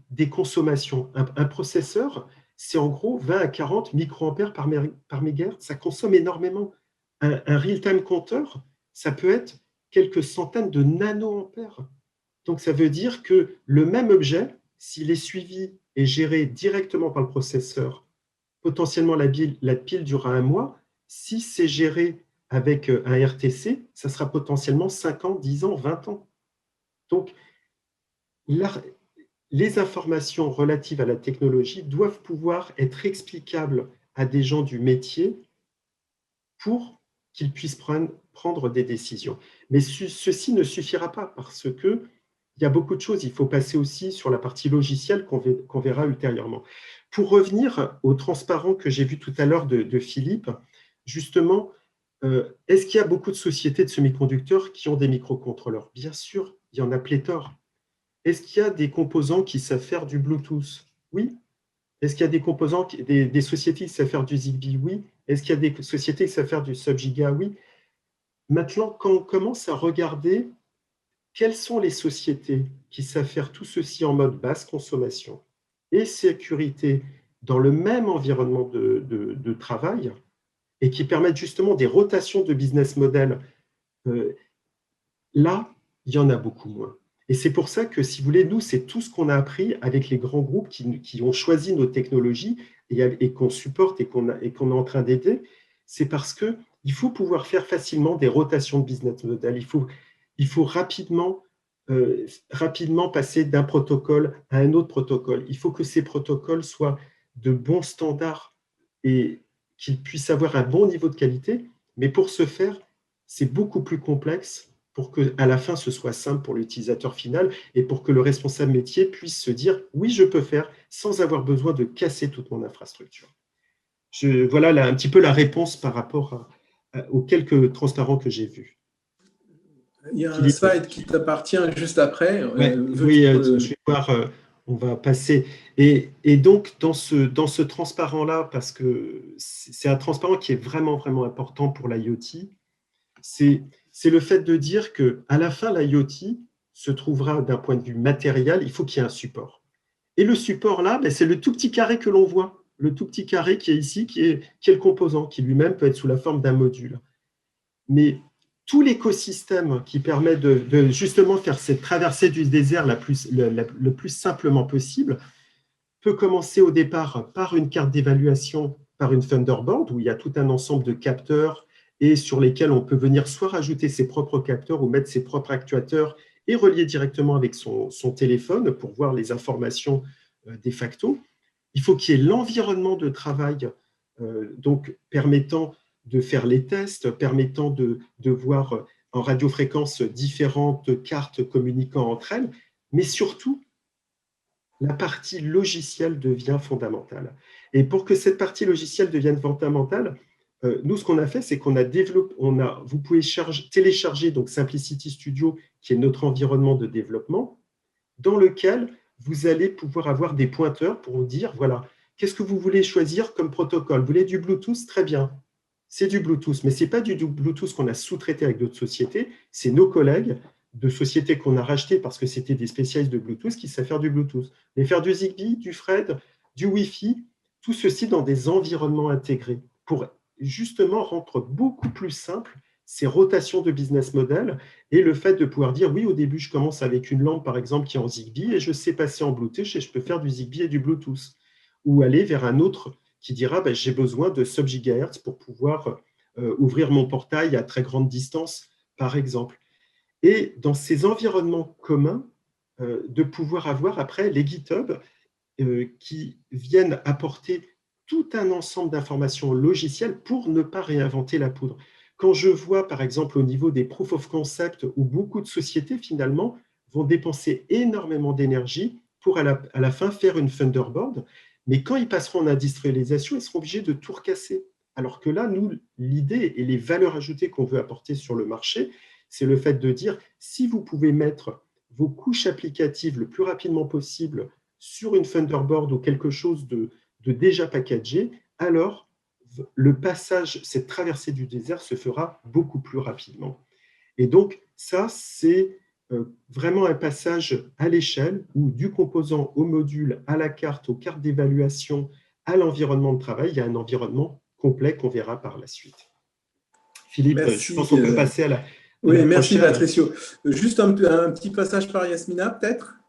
des consommations. Un processeur, c'est en gros 20 à 40 microampères par mégahertz, ça consomme énormément. Un real-time compteur, ça peut être quelques centaines de nanoampères. Donc, ça veut dire que le même objet, s'il est suivi et géré directement par le processeur, potentiellement la pile durera un mois. Si c'est géré avec un RTC, ça sera potentiellement 5 ans, 10 ans, 20 ans. Donc, les informations relatives à la technologie doivent pouvoir être explicables à des gens du métier pour qu'ils puissent prendre des décisions. Mais ceci ne suffira pas parce qu'il y a beaucoup de choses. Il faut passer aussi sur la partie logicielle qu'on verra ultérieurement. Pour revenir au transparent que j'ai vu tout à l'heure de Philippe, justement, est-ce qu'il y a beaucoup de sociétés de semi-conducteurs qui ont des microcontrôleurs? Bien sûr, il y en a pléthore. Est-ce qu'il y a des composants qui savent faire du Bluetooth? Oui. Est-ce qu'il y a des composants, des sociétés qui savent faire du Zigbee? Oui. Est-ce qu'il y a des sociétés qui savent faire du sub-giga? Oui. Maintenant, quand on commence à regarder quelles sont les sociétés qui savent faire tout ceci en mode basse consommation et sécurité dans le même environnement de travail et qui permettent justement des rotations de business model, là, il y en a beaucoup moins. Et c'est pour ça que, si vous voulez, nous, c'est tout ce qu'on a appris avec les grands groupes qui ont choisi nos technologies et qu'on supporte et qu'on est en train d'aider. C'est parce qu'il faut pouvoir faire facilement des rotations de business model. Il faut rapidement passer d'un protocole à un autre protocole. Il faut que ces protocoles soient de bons standards et qu'ils puissent avoir un bon niveau de qualité. Mais pour ce faire, c'est beaucoup plus complexe pour qu'à la fin, ce soit simple pour l'utilisateur final et pour que le responsable métier puisse se dire « oui, je peux faire » sans avoir besoin de casser toute mon infrastructure. Voilà un petit peu la réponse par rapport aux quelques transparents que j'ai vus. Il y a un Philippe. slide qui t'appartient juste après. Ouais, oui, je vais voir, on va passer. Et donc, dans ce transparent-là, parce que c'est un transparent qui est vraiment, vraiment important pour l'IoT, c'est le fait de dire qu'à la fin, l'IoT se trouvera d'un point de vue matériel, il faut qu'il y ait un support. Et le support là, ben, c'est le tout petit carré que l'on voit, le tout petit carré qui est ici, qui est le composant, qui lui-même peut être sous la forme d'un module. Mais tout l'écosystème qui permet de justement faire cette traversée du désert le plus simplement possible peut commencer au départ par une carte d'évaluation, par une Thunderboard, où il y a tout un ensemble de capteurs et sur lesquels on peut venir soit rajouter ses propres capteurs ou mettre ses propres actuateurs et relier directement avec son téléphone pour voir les informations de facto. Il faut qu'il y ait l'environnement de travail donc permettant de faire les tests, permettant de voir en radiofréquence différentes cartes communiquant entre elles, mais surtout, la partie logicielle devient fondamentale. Et pour que cette partie logicielle devienne fondamentale, nous, ce qu'on a fait, c'est qu'on a développé, vous pouvez télécharger donc Simplicity Studio, qui est notre environnement de développement, dans lequel vous allez pouvoir avoir des pointeurs pour vous dire, voilà, qu'est-ce que vous voulez choisir comme protocole? Vous voulez du Bluetooth? Très bien. C'est du Bluetooth, mais ce n'est pas du Bluetooth qu'on a sous-traité avec d'autres sociétés, c'est nos collègues de sociétés qu'on a rachetées parce que c'était des spécialistes de Bluetooth qui savent faire du Bluetooth. Mais faire du Zigbee, du Thread, du Wi-Fi, tout ceci dans des environnements intégrés pour justement rendre beaucoup plus simple ces rotations de business model et le fait de pouvoir dire, oui, au début, je commence avec une lampe, par exemple, qui est en Zigbee et je sais passer en Bluetooth et je peux faire du Zigbee et du Bluetooth. Ou aller vers un autre qui dira, ben, j'ai besoin de sub-gigahertz pour pouvoir ouvrir mon portail à très grande distance, par exemple. Et dans ces environnements communs, de pouvoir avoir après les GitHub qui viennent apporter tout un ensemble d'informations logicielles pour ne pas réinventer la poudre. Quand je vois, par exemple, au niveau des proof of concept, où beaucoup de sociétés, finalement, vont dépenser énormément d'énergie pour, à la fin, faire une Thunderboard, mais quand ils passeront en industrialisation, ils seront obligés de tout recasser. Alors que là, nous, l'idée et les valeurs ajoutées qu'on veut apporter sur le marché, c'est le fait de dire, si vous pouvez mettre vos couches applicatives le plus rapidement possible sur une Thunderboard ou quelque chose de déjà packagé, alors le passage, cette traversée du désert se fera beaucoup plus rapidement. Et donc, ça, c'est vraiment un passage à l'échelle où du composant au module, à la carte, aux cartes d'évaluation, à l'environnement de travail, il y a un environnement complet qu'on verra par la suite. Philippe, merci, je pense qu'on peut passer à la oui, merci prochaine. Patricio. Juste un petit passage par Yasmina, peut-être?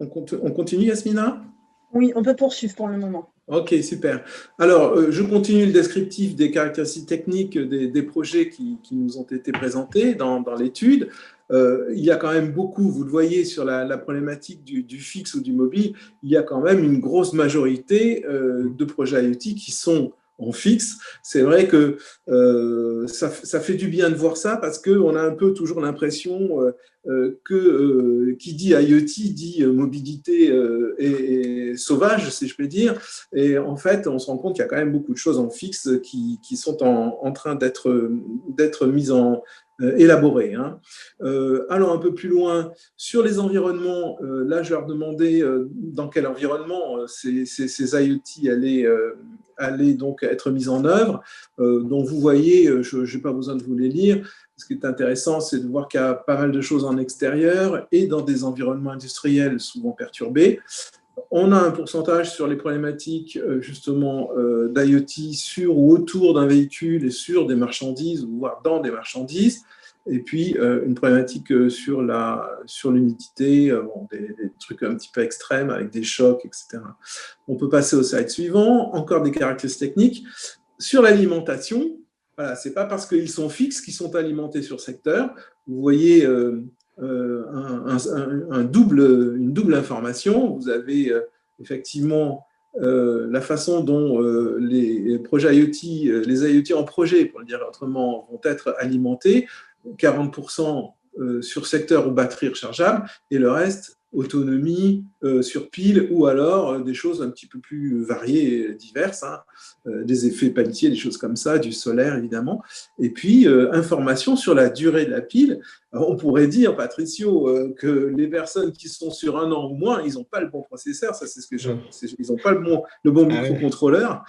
On continue, Yasmina? Oui, on peut poursuivre pour le moment. Ok, super. Alors, je continue le descriptif des caractéristiques techniques des projets qui nous ont été présentés dans l'étude. Il y a quand même beaucoup, vous le voyez sur la problématique du fixe ou du mobile, il y a quand même une grosse majorité de projets IoT qui sont en fixe. C'est vrai que ça fait du bien de voir ça parce qu'on a un peu toujours l'impression que qui dit IoT dit mobilité et sauvage, si je peux dire. Et en fait, on se rend compte qu'il y a quand même beaucoup de choses en fixe qui sont en train d'être mises en élaborées. Hein. Allons un peu plus loin sur les environnements. Là, je leur demandais dans quel environnement ces IoT allaient donc être mises en œuvre. Donc, vous voyez, je n'ai pas besoin de vous les lire. Ce qui est intéressant, c'est de voir qu'il y a pas mal de choses en extérieur et dans des environnements industriels souvent perturbés. On a un pourcentage sur les problématiques justement d'IoT sur ou autour d'un véhicule et sur des marchandises, voire dans des marchandises. Et puis une problématique sur l'humidité, des trucs un petit peu extrêmes avec des chocs, etc. On peut passer au slide suivant. Encore des caractéristiques techniques. Sur l'alimentation, voilà, ce n'est pas parce qu'ils sont fixes qu'ils sont alimentés sur secteur. Vous voyez une double information. Vous avez effectivement la façon dont les projets IoT, les IoT en projet, pour le dire autrement, vont être alimentés. 40% sur secteur ou batterie rechargeable et le reste autonomie sur pile, ou alors des choses un petit peu plus variées et diverses, hein, des effets Peltier, des choses comme ça, du solaire évidemment, et puis information sur la durée de la pile. Alors, on pourrait dire, Patricio, que les personnes qui sont sur 1 an ou moins, ils n'ont pas le bon processeur, ça c'est ce que ils n'ont pas le bon microcontrôleur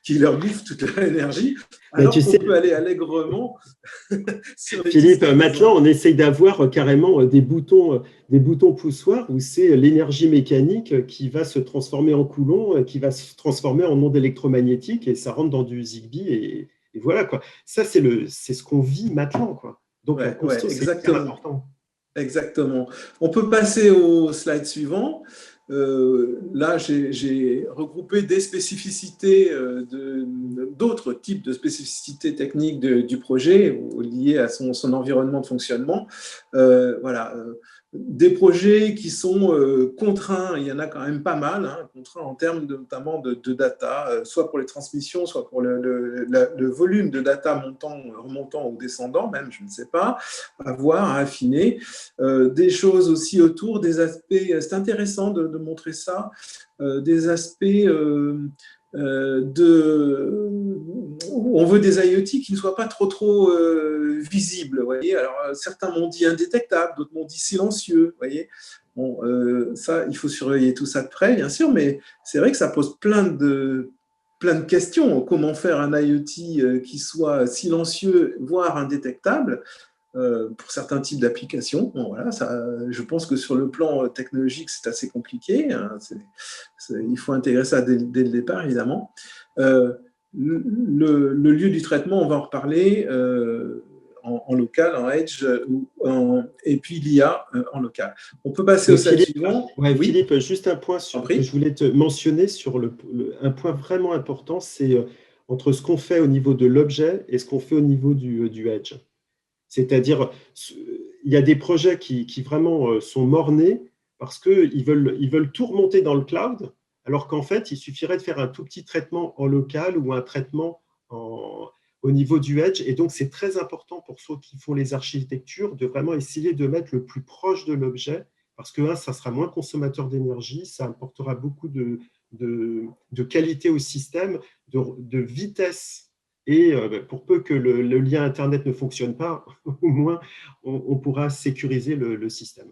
qui leur bouffe toute leur énergie, alors qu'on peut aller allègrement sur les Philippe, maintenant on essaye d'avoir carrément des boutons poussoirs où c'est l'énergie mécanique qui va se transformer en coulomb, qui va se transformer en onde électromagnétique, et ça rentre dans du Zigbee, et voilà quoi. Ça c'est ce qu'on vit maintenant quoi. Donc la consto, c'est hyper important. Exactement. On peut passer au slide suivant. Là, j'ai regroupé des spécificités, d'autres types de spécificités techniques du projet liées à son environnement de fonctionnement. Voilà. Des projets qui sont contraints, il y en a quand même pas mal, hein, contraints en termes notamment de data, soit pour les transmissions, soit pour le volume de data remontant ou descendant, même, je ne sais pas, à voir, à affiner. Des choses aussi autour des aspects, c'est intéressant de montrer ça, des aspects on veut des IoT qui ne soient pas trop visibles. Voyez. Alors, certains m'ont dit indétectables, d'autres m'ont dit silencieux. Voyez. Bon, ça, il faut surveiller tout ça de près, bien sûr, mais c'est vrai que ça pose plein de questions. Comment faire un IoT qui soit silencieux, voire indétectable pour certains types d'applications. Bon, voilà, je pense que sur le plan technologique, c'est assez compliqué. Hein, il faut intégrer ça dès le départ, évidemment. Le lieu du traitement, on va en reparler en local, en edge, et puis l'IA en local. On peut passer au slide suivant. Ouais, oui. Philippe, juste un point que je voulais te mentionner sur un point vraiment important, c'est entre ce qu'on fait au niveau de l'objet et ce qu'on fait au niveau du edge. C'est-à-dire, il y a des projets qui vraiment sont morts-nés parce qu'ils veulent tout remonter dans le cloud, alors qu'en fait, il suffirait de faire un tout petit traitement en local ou un traitement au niveau du edge. Et donc, c'est très important pour ceux qui font les architectures de vraiment essayer de mettre le plus proche de l'objet, parce que, ça sera moins consommateur d'énergie, ça apportera beaucoup de qualité au système, de vitesse. Et pour peu que le lien Internet ne fonctionne pas, au moins, on pourra sécuriser le système.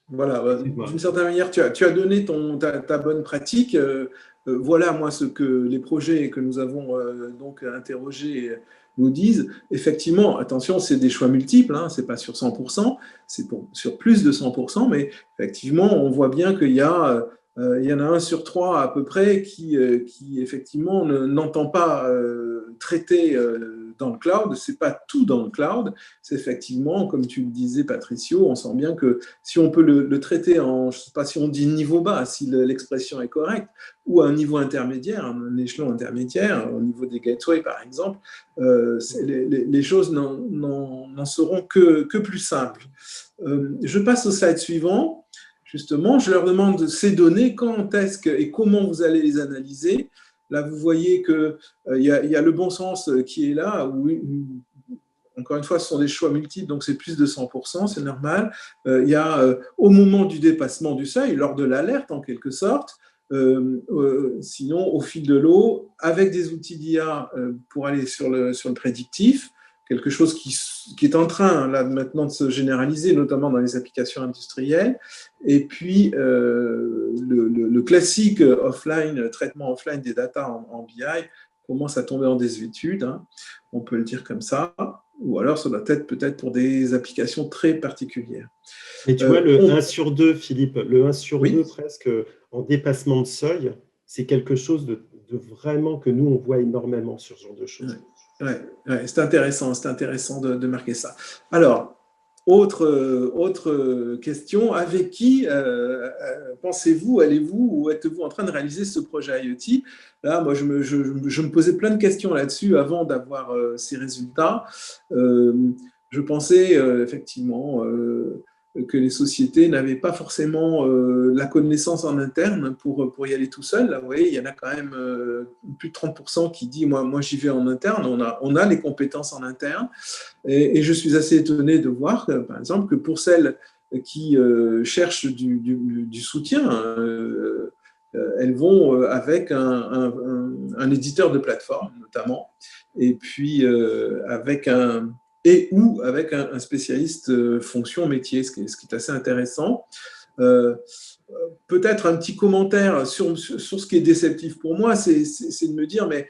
Voilà, d'une certaine manière, tu as donné ta bonne pratique. Voilà, moi, ce que les projets que nous avons donc interrogés nous disent. Effectivement, attention, c'est des choix multiples, hein, ce n'est pas sur 100%, c'est sur plus de 100%, mais effectivement, on voit bien qu'il y a… il y en a 1 sur 3 à peu près qui effectivement n'entend pas traiter dans le cloud. Ce n'est pas tout dans le cloud. C'est effectivement, comme tu le disais, Patricio, on sent bien que si on peut le traiter en, je ne sais pas si on dit niveau bas, si l'expression est correcte, ou à un niveau intermédiaire, un échelon intermédiaire, au niveau des gateways par exemple, les choses n'en seront que plus simples. Je passe au slide suivant. Justement, je leur demande ces données, quand est-ce et comment vous allez les analyser. Là, vous voyez qu'il y a le bon sens qui est là, où, encore une fois, ce sont des choix multiples, donc c'est plus de 100%, c'est normal. Il y a au moment du dépassement du seuil, lors de l'alerte en quelque sorte, sinon au fil de l'eau, avec des outils d'IA pour aller sur le prédictif, quelque chose qui est en train là, maintenant de se généraliser, notamment dans les applications industrielles. Et puis, le classique offline, traitement offline des data en BI commence à tomber en désuétude, hein, on peut le dire comme ça, ou alors ça doit être peut-être pour des applications très particulières. Et tu vois, le 1 sur 2, Philippe, le 1 sur 2 presque en dépassement de seuil, c'est quelque chose de vraiment que nous, on voit énormément sur ce genre de choses. Ouais, c'est intéressant de marquer ça. Alors, autre question, avec qui pensez-vous, allez-vous ou êtes-vous en train de réaliser ce projet IoT? Là, moi, je me posais plein de questions là-dessus avant d'avoir ces résultats. Je pensais effectivement que les sociétés n'avaient pas forcément la connaissance en interne pour y aller tout seul. Là, vous voyez, il y en a quand même plus de 30% qui disent moi j'y vais en interne, on a les compétences en interne. Et je suis assez étonné de voir, par exemple, que pour celles qui cherchent du soutien, elles vont avec un éditeur de plateforme notamment, et puis avec un spécialiste fonction métier, ce qui est assez intéressant. Peut-être un petit commentaire sur ce qui est déceptif pour moi, c'est de me dire, mais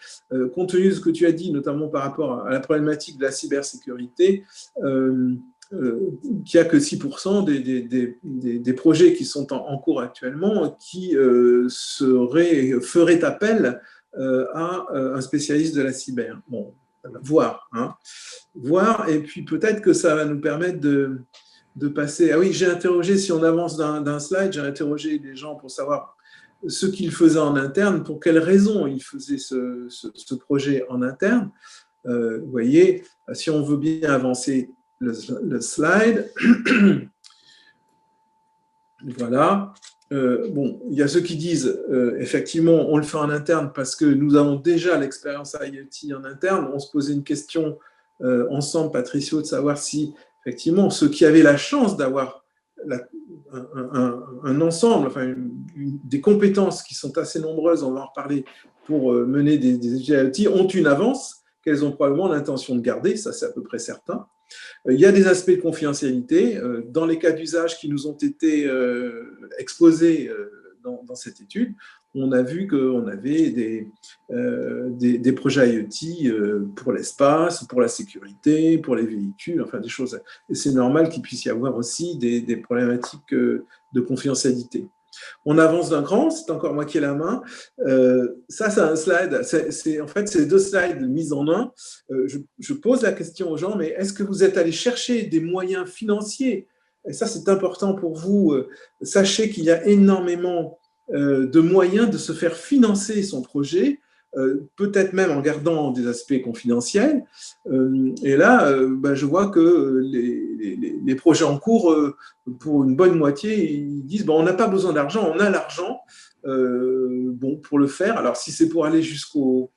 compte tenu de ce que tu as dit, notamment par rapport à la problématique de la cybersécurité, qu'il n'y a que 6% des projets qui sont en cours actuellement qui feraient appel à un spécialiste de la cyber. Bon, voir, et puis peut-être que ça va nous permettre de passer. Ah oui, j'ai interrogé, si on avance d'un slide, j'ai interrogé les gens pour savoir ce qu'ils faisaient en interne, pour quelles raisons ils faisaient ce projet en interne. Vous voyez, si on veut bien avancer le slide, voilà. Bon, il y a ceux qui disent, effectivement, on le fait en interne parce que nous avons déjà l'expérience IoT en interne. On se posait une question ensemble, Patricio, de savoir si, effectivement, ceux qui avaient la chance d'avoir un ensemble, enfin, des compétences qui sont assez nombreuses, on va en reparler, pour mener des études IoT, ont une avance qu'elles ont probablement l'intention de garder, ça c'est à peu près certain. Il y a des aspects de confidentialité. Dans les cas d'usage qui nous ont été exposés dans cette étude, on a vu qu'on avait des projets IoT pour l'espace, pour la sécurité, pour les véhicules, enfin des choses. Et c'est normal qu'il puisse y avoir aussi des problématiques de confidentialité. On avance d'un cran, c'est encore moi qui ai la main. Ça, c'est un slide. En fait, c'est 2 slides mis en un. Je pose la question aux gens, mais est-ce que vous êtes allé chercher des moyens financiers? Et ça, c'est important pour vous. Sachez qu'il y a énormément de moyens de se faire financer son projet, peut-être même en gardant des aspects confidentiels. Et là, je vois que les projets en cours, pour une bonne moitié, ils disent on n'a pas besoin d'argent, on a l'argent pour le faire. Alors, si c'est pour aller jusqu'au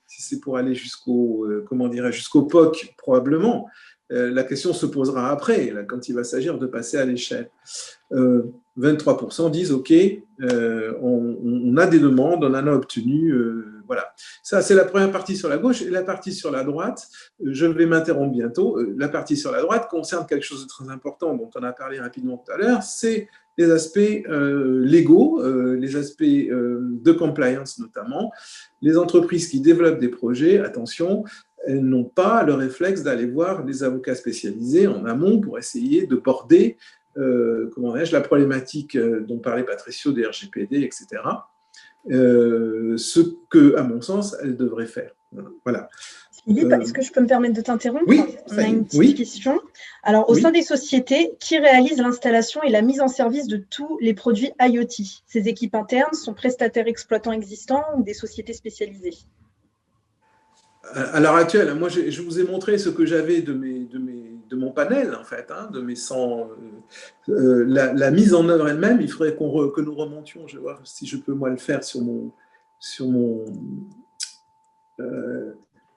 POC, probablement, la question se posera après, là, quand il va s'agir de passer à l'échelle. 23% disent OK, on a des demandes, on en a obtenu, voilà. Ça, c'est la première partie sur la gauche. Et la partie sur la droite, je vais m'interrompre bientôt. La partie sur la droite concerne quelque chose de très important dont on a parlé rapidement tout à l'heure, c'est les aspects légaux, les aspects de compliance notamment. Les entreprises qui développent des projets, attention, elles n'ont pas le réflexe d'aller voir des avocats spécialisés en amont pour essayer de border la problématique dont parlait Patricio des RGPD, etc. Ce que, à mon sens, elles devraient faire. Voilà. Philippe, est-ce que je peux me permettre de t'interrompre? Oui. On a une petite question. Alors, au sein des sociétés, qui réalise l'installation et la mise en service de tous les produits IoT? Ces équipes internes sont prestataires exploitants existants ou des sociétés spécialisées? À l'heure actuelle, moi, je vous ai montré ce que j'avais de mon panel, en fait, de mes 100. La mise en œuvre elle-même, il faudrait que nous remontions. Je vais voir si je peux, moi, le faire sur mon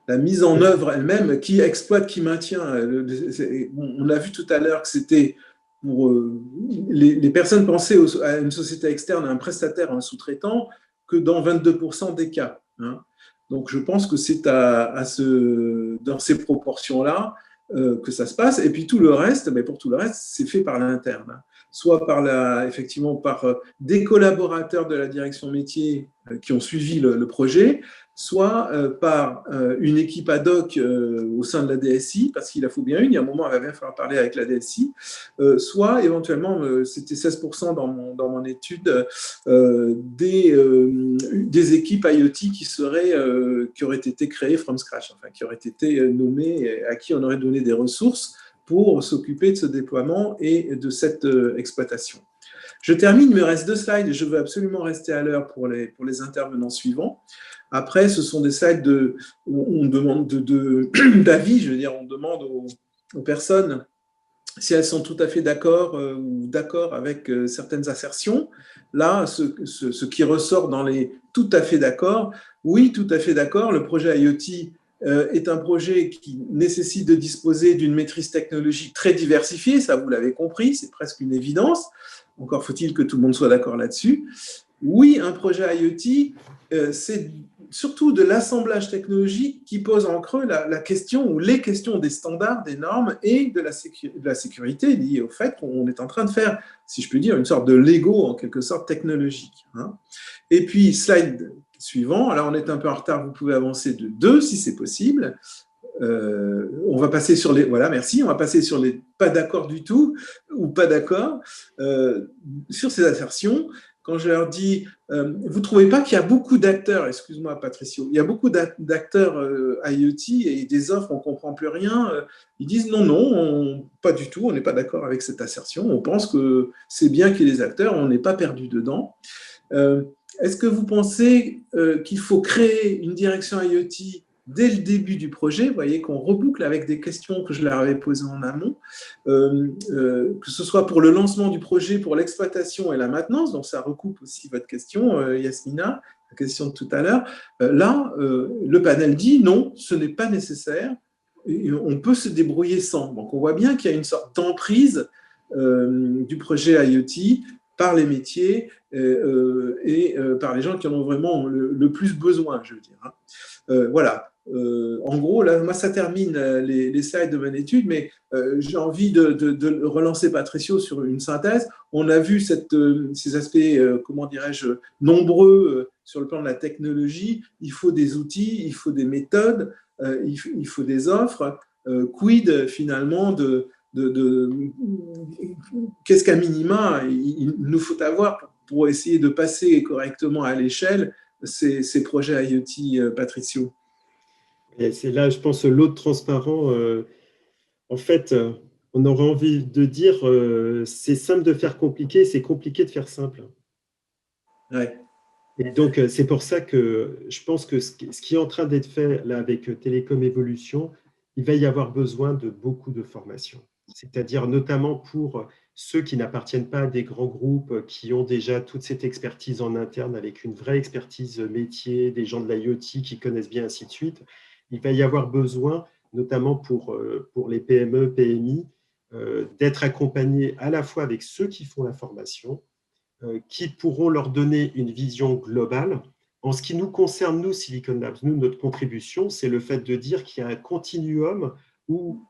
la mise en œuvre elle-même, qui exploite, qui maintient. On a vu tout à l'heure que c'était pour les personnes pensaient à une société externe, à un prestataire, à un sous-traitant, que dans 22% des cas. Donc, je pense que c'est dans ces proportions-là que ça se passe. Et puis, tout le reste, pour tout le reste, c'est fait par l'interne. Soit effectivement par des collaborateurs de la direction métier qui ont suivi le projet, soit par une équipe ad hoc au sein de la DSI, parce qu'il en faut bien une, il y a un moment, il va bien falloir parler avec la DSI, soit éventuellement, c'était 16% dans mon étude, des équipes IoT qui auraient été créées from scratch, enfin, qui auraient été nommées, à qui on aurait donné des ressources pour s'occuper de ce déploiement et de cette exploitation. Je termine, il me reste 2 slides et je veux absolument rester à l'heure pour les intervenants suivants. Après, ce sont des slides où on demande d'avis, je veux dire, on demande aux personnes si elles sont tout à fait d'accord ou d'accord avec certaines assertions. Là, ce qui ressort dans les tout à fait d'accord, oui, tout à fait d'accord, le projet IoT est un projet qui nécessite de disposer d'une maîtrise technologique très diversifiée, ça vous l'avez compris, c'est presque une évidence, encore faut-il que tout le monde soit d'accord là-dessus. Oui, un projet IoT, c'est surtout de l'assemblage technologique qui pose en creux la question ou les questions des standards, des normes et de la sécurité liée au fait qu'on est en train de faire, si je peux dire, une sorte de Lego en quelque sorte technologique. Et puis, slide suivant, alors on est un peu en retard, vous pouvez avancer de 2 si c'est possible. On va passer sur les, voilà, merci, on va passer sur les pas d'accord du tout ou pas d'accord sur ces assertions. Quand je leur dis, vous ne trouvez pas qu'il y a beaucoup d'acteurs, excuse-moi Patricio, il y a beaucoup d'acteurs IoT et des offres, on ne comprend plus rien. Ils disent non, pas du tout, on n'est pas d'accord avec cette assertion. On pense que c'est bien qu'il y ait des acteurs, on n'est pas perdu dedans. Est-ce que vous pensez qu'il faut créer une direction IoT dès le début du projet, vous voyez qu'on reboucle avec des questions que je leur avais posées en amont, que ce soit pour le lancement du projet, pour l'exploitation et la maintenance, donc ça recoupe aussi votre question, Yasmina, la question de tout à l'heure. Là, le panel dit non, ce n'est pas nécessaire, on peut se débrouiller sans. Donc on voit bien qu'il y a une sorte d'emprise du projet IoT par les métiers et par les gens qui en ont vraiment le plus besoin, je veux dire. Voilà. En gros, là, moi, ça termine les slides de mon étude, mais j'ai envie de relancer Patricio sur une synthèse. On a vu ces aspects, comment dirais-je, nombreux sur le plan de la technologie. Il faut des outils, il faut des méthodes, il faut des offres. Quid, finalement, qu'est-ce qu'à minima il nous faut avoir pour essayer de passer correctement à l'échelle ces projets IoT, Patricio? Et c'est là, je pense, l'autre transparent. En fait, on aurait envie de dire c'est simple de faire compliqué, c'est compliqué de faire simple. Ouais. Et donc, c'est pour ça que je pense que ce qui est en train d'être fait là avec Télécom Évolution, il va y avoir besoin de beaucoup de formations. C'est-à-dire notamment pour ceux qui n'appartiennent pas à des grands groupes, qui ont déjà toute cette expertise en interne avec une vraie expertise métier, des gens de l'IoT qui connaissent bien, ainsi de suite. Il va y avoir besoin, notamment pour les PME, PMI, d'être accompagnés à la fois avec ceux qui font la formation, qui pourront leur donner une vision globale. En ce qui nous concerne, nous, Silicon Labs, nous, notre contribution, c'est le fait de dire qu'il y a un continuum où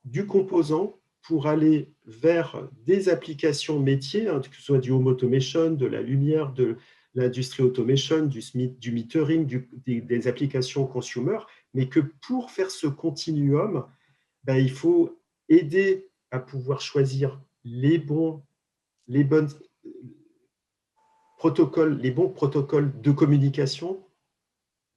du composant pour aller vers des applications métiers, que ce soit du home automation, de la lumière, de l'industrie automation, du metering, des applications consumer, mais que pour faire ce continuum, il faut aider à pouvoir choisir les bons protocoles de communication.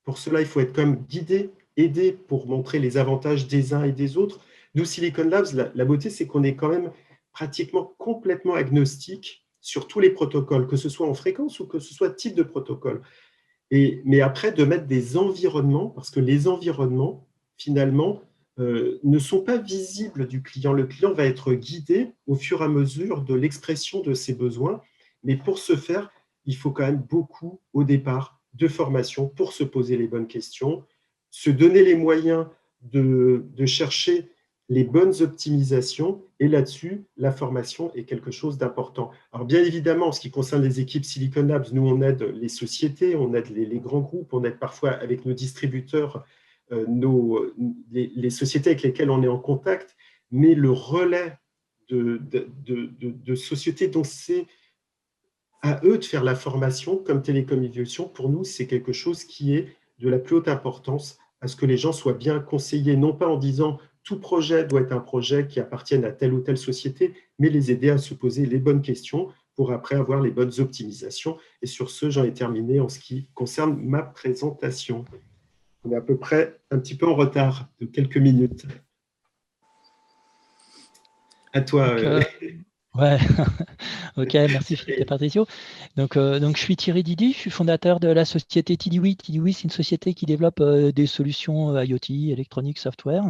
Pour cela, il faut être quand même guidé, aidé pour montrer les avantages des uns et des autres. Nous, Silicon Labs, la beauté, c'est qu'on est quand même pratiquement complètement agnostique sur tous les protocoles, que ce soit en fréquence ou que ce soit type de protocole. Mais après, de mettre des environnements, parce que les environnements, finalement, ne sont pas visibles du client. Le client va être guidé au fur et à mesure de l'expression de ses besoins. Mais pour ce faire, il faut quand même beaucoup, au départ, de formation pour se poser les bonnes questions, se donner les moyens de chercher les bonnes optimisations. Et là-dessus, la formation est quelque chose d'important. Alors, bien évidemment, en ce qui concerne les équipes Silicon Labs, nous, on aide les sociétés, on aide les grands groupes, on aide parfois avec nos distributeurs, les sociétés avec lesquelles on est en contact, mais le relais de sociétés dont c'est à eux de faire la formation, comme Télécom Évolution, pour nous, c'est quelque chose qui est de la plus haute importance, à ce que les gens soient bien conseillés, non pas en disant tout projet doit être un projet qui appartienne à telle ou telle société, mais les aider à se poser les bonnes questions pour après avoir les bonnes optimisations. Et sur ce, j'en ai terminé en ce qui concerne ma présentation. On est à peu près un petit peu en retard de quelques minutes. À toi. Ouais, ok, merci Philippe et Patricio. Donc, je suis Thierry Didy, je suis fondateur de la société TidyWi. TidyWi, c'est une société qui développe des solutions IoT, électronique, software.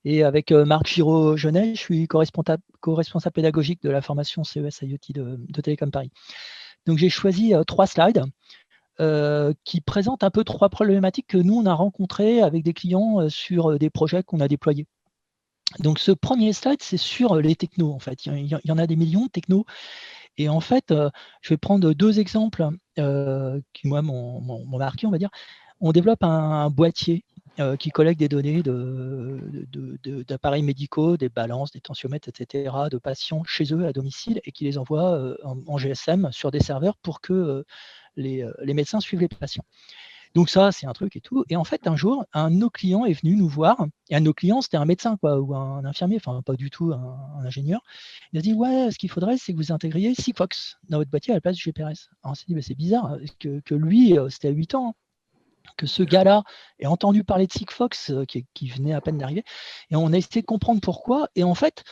Et avec Marc Giraud-Genet, je suis co-responsable pédagogique de la formation CES IoT de Télécom Paris. Donc, j'ai choisi 3 slides. qui présente un peu 3 problématiques que nous, on a rencontrées avec des clients sur des projets qu'on a déployés. Donc, ce premier slide, c'est sur les technos, en fait. Il y en a des millions de technos. Et en fait, je vais prendre 2 exemples qui, moi, m'ont marqué, on va dire. On développe un boîtier qui collecte des données d'appareils médicaux, des balances, des tensiomètres, etc., de patients chez eux à domicile et qui les envoie en GSM sur des serveurs pour que les médecins suivent les patients. Donc ça, c'est un truc et tout. Et en fait, un jour, un de nos clients est venu nous voir. Et un de nos clients, c'était un médecin, quoi, ou un infirmier, enfin pas du tout un ingénieur. Il a dit, ouais, ce qu'il faudrait, c'est que vous intégriez Sigfox dans votre boîtier à la place du GPRS. Alors on s'est dit, bah, c'est bizarre que lui, c'était à 8 ans, que ce gars-là ait entendu parler de Sigfox qui venait à peine d'arriver. Et on a essayé de comprendre pourquoi. Et en fait,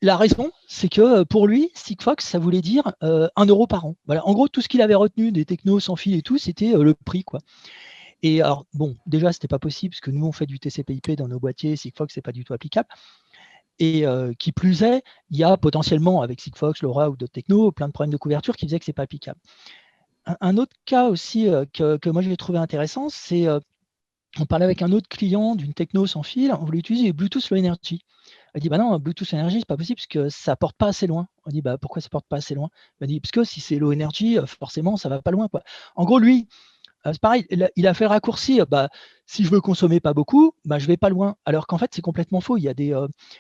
la raison, c'est que pour lui, Sigfox, ça voulait dire 1 euro par an. Voilà. En gros, tout ce qu'il avait retenu des technos sans fil et tout, c'était le prix, quoi. Et alors, bon, déjà, ce n'était pas possible, parce que nous, on fait du TCP/IP dans nos boîtiers, Sigfox, ce n'est pas du tout applicable. Et qui plus est, il y a potentiellement, avec Sigfox, LoRa ou d'autres technos, plein de problèmes de couverture qui faisaient que ce n'est pas applicable. Un autre cas aussi que moi, j'ai trouvé intéressant, c'est on parlait avec un autre client d'une techno sans fil, on voulait utiliser Bluetooth Low Energy. Il dit, bah non, Bluetooth Low Energy, c'est pas possible parce que ça ne porte pas assez loin. On dit, bah pourquoi ça ne porte pas assez loin? Il dit, parce que si c'est Low Energy, forcément, ça ne va pas loin, quoi. En gros, lui, c'est pareil, il a fait le raccourci, bah, si je veux consommer pas beaucoup, bah, je vais pas loin. Alors qu'en fait, c'est complètement faux. Il y a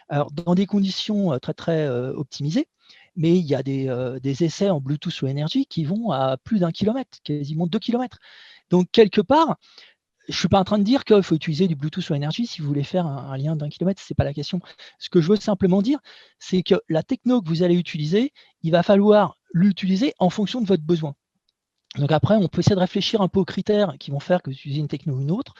alors, dans des conditions très, très optimisées, mais il y a des essais en Bluetooth Low Energy qui vont à plus d'1 kilomètre, quasiment 2 kilomètres. Donc, quelque part, je ne suis pas en train de dire qu'il faut utiliser du Bluetooth Low Energy si vous voulez faire un lien d'1 kilomètre, ce n'est pas la question. Ce que je veux simplement dire, c'est que la techno que vous allez utiliser, il va falloir l'utiliser en fonction de votre besoin. Donc après, on peut essayer de réfléchir un peu aux critères qui vont faire que vous utilisez une techno ou une autre.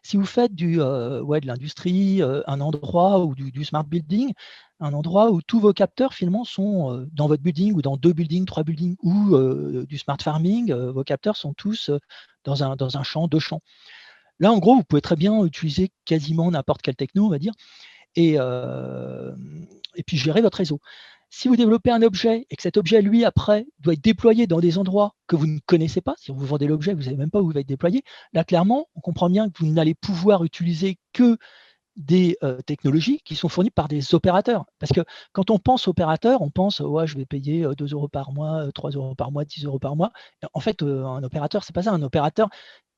Si vous faites de l'industrie, un endroit ou du smart building, un endroit où tous vos capteurs finalement sont dans votre building ou dans 2 buildings, 3 buildings, ou du smart farming, vos capteurs sont tous dans un champ, 2 champs. Là, en gros, vous pouvez très bien utiliser quasiment n'importe quelle techno, on va dire, et puis gérer votre réseau. Si vous développez un objet et que cet objet, lui, après, doit être déployé dans des endroits que vous ne connaissez pas, si vous vendez l'objet, vous ne savez même pas où il va être déployé, là, clairement, on comprend bien que vous n'allez pouvoir utiliser que des technologies qui sont fournies par des opérateurs. Parce que quand on pense opérateur, on pense, ouais, je vais payer 2 euros par mois, 3 euros par mois, 10 euros par mois. En fait, un opérateur, c'est pas ça. Un opérateur,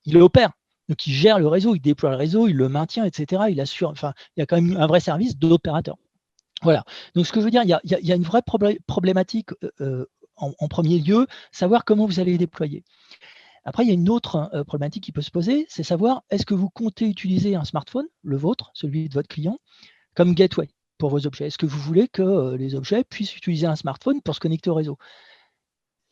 il opère. Donc, il gère le réseau, il déploie le réseau, il le maintient, etc. Il assure, enfin, il y a quand même un vrai service d'opérateur. Voilà. Donc, ce que je veux dire, il y a une vraie problématique en premier lieu, savoir comment vous allez les déployer. Après, il y a une autre problématique qui peut se poser, c'est savoir, est-ce que vous comptez utiliser un smartphone, le vôtre, celui de votre client, comme gateway pour vos objets? Est-ce que vous voulez que les objets puissent utiliser un smartphone pour se connecter au réseau?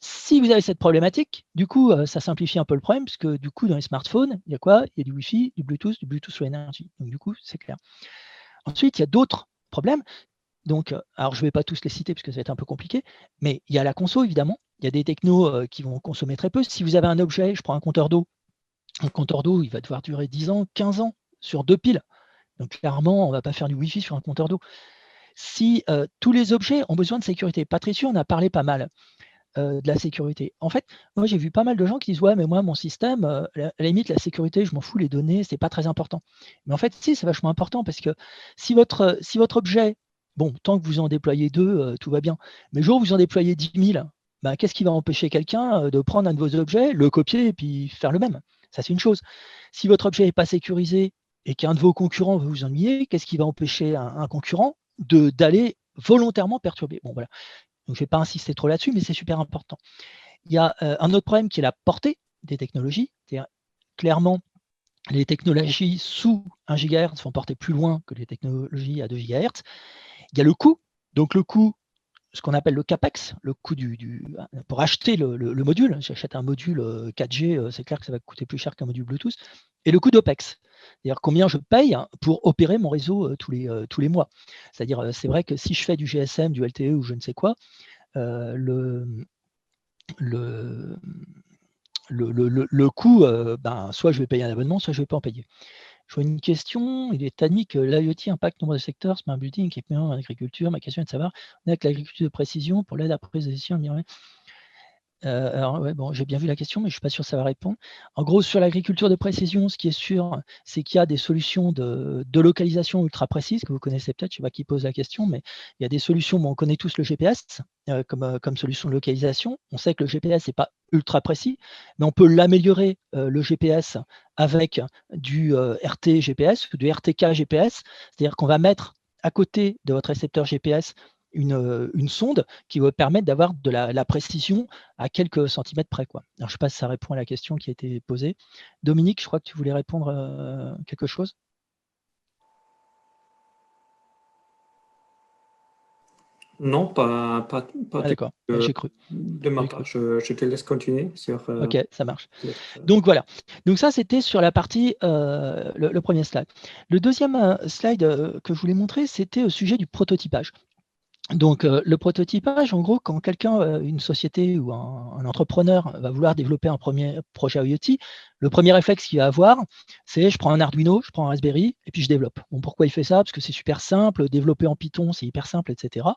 Si vous avez cette problématique, du coup, ça simplifie un peu le problème, puisque du coup, dans les smartphones, il y a quoi? Il y a du Wi-Fi, du Bluetooth Low Energy. Donc, du coup, c'est clair. Ensuite, il y a d'autres problèmes. Donc, alors je ne vais pas tous les citer parce que ça va être un peu compliqué, mais il y a la conso, évidemment. Il y a des technos qui vont consommer très peu. Si vous avez un objet, je prends un compteur d'eau, il va devoir durer 10 ans, 15 ans sur 2 piles. Donc, clairement, on ne va pas faire du Wi-Fi sur un compteur d'eau. Si tous les objets ont besoin de sécurité, Patricio en a parlé pas mal de la sécurité. En fait, moi, j'ai vu pas mal de gens qui disent, ouais, mais moi, mon système, à la limite, la sécurité, je m'en fous, les données, c'est pas très important. Mais en fait, si, c'est vachement important parce que si votre objet, bon, tant que vous en déployez 2, tout va bien. Mais le jour où vous en déployez 10 000, bah, qu'est-ce qui va empêcher quelqu'un de prendre un de vos objets, le copier et puis faire le même? Ça, c'est une chose. Si votre objet n'est pas sécurisé et qu'un de vos concurrents veut vous ennuyer, qu'est-ce qui va empêcher un concurrent d'aller volontairement perturber? Bon, voilà. Donc, je ne vais pas insister trop là-dessus, mais c'est super important. Il y a un autre problème qui est la portée des technologies. C'est-à-dire, clairement, les technologies sous 1 GHz vont porter plus loin que les technologies à 2 GHz. Il y a le coût. Donc, le coût, ce qu'on appelle le CAPEX, le coût pour acheter le module. J'achète un module 4G, c'est clair que ça va coûter plus cher qu'un module Bluetooth. Et le coût d'OPEX, c'est-à-dire combien je paye pour opérer mon réseau tous les mois. C'est-à-dire, c'est vrai que si je fais du GSM, du LTE ou je ne sais quoi, le coût, soit je vais payer un abonnement, soit je ne vais pas en payer. Je vois une question, il est admis que l'IoT impacte nombre de secteurs, smart building, équipement, agriculture. Ma question est de savoir, on est avec l'agriculture de précision pour l'aide à prise de décision. Alors, ouais, bon, j'ai bien vu la question, mais je ne suis pas sûr que ça va répondre. En gros, sur l'agriculture de précision, ce qui est sûr, c'est qu'il y a des solutions de localisation ultra précises, que vous connaissez peut-être, je ne sais pas qui pose la question, mais il y a des solutions, bon, on connaît tous le GPS comme solution de localisation. On sait que le GPS n'est pas ultra précis, mais on peut l'améliorer, le GPS, avec du RT GPS ou du RTK GPS, c'est-à-dire qu'on va mettre à côté de votre récepteur GPS une sonde qui va permettre d'avoir de la précision à quelques centimètres près, quoi. Alors, je ne sais pas si ça répond à la question qui a été posée. Dominique, je crois que tu voulais répondre quelque chose. Non, pas Ah, d'accord, j'ai cru. de ma part. Je te laisse continuer sur. Ok, ça marche. Donc voilà. Donc ça, c'était sur la partie, le premier slide. Le deuxième slide que je voulais montrer, c'était au sujet du prototypage. Donc, le prototypage, en gros, quand quelqu'un, une société ou un entrepreneur va vouloir développer un premier projet IoT, le premier réflexe qu'il va avoir, c'est je prends un Arduino, je prends un Raspberry et puis je développe. Bon, pourquoi il fait ça? Parce que c'est super simple, développer en Python, c'est hyper simple, etc.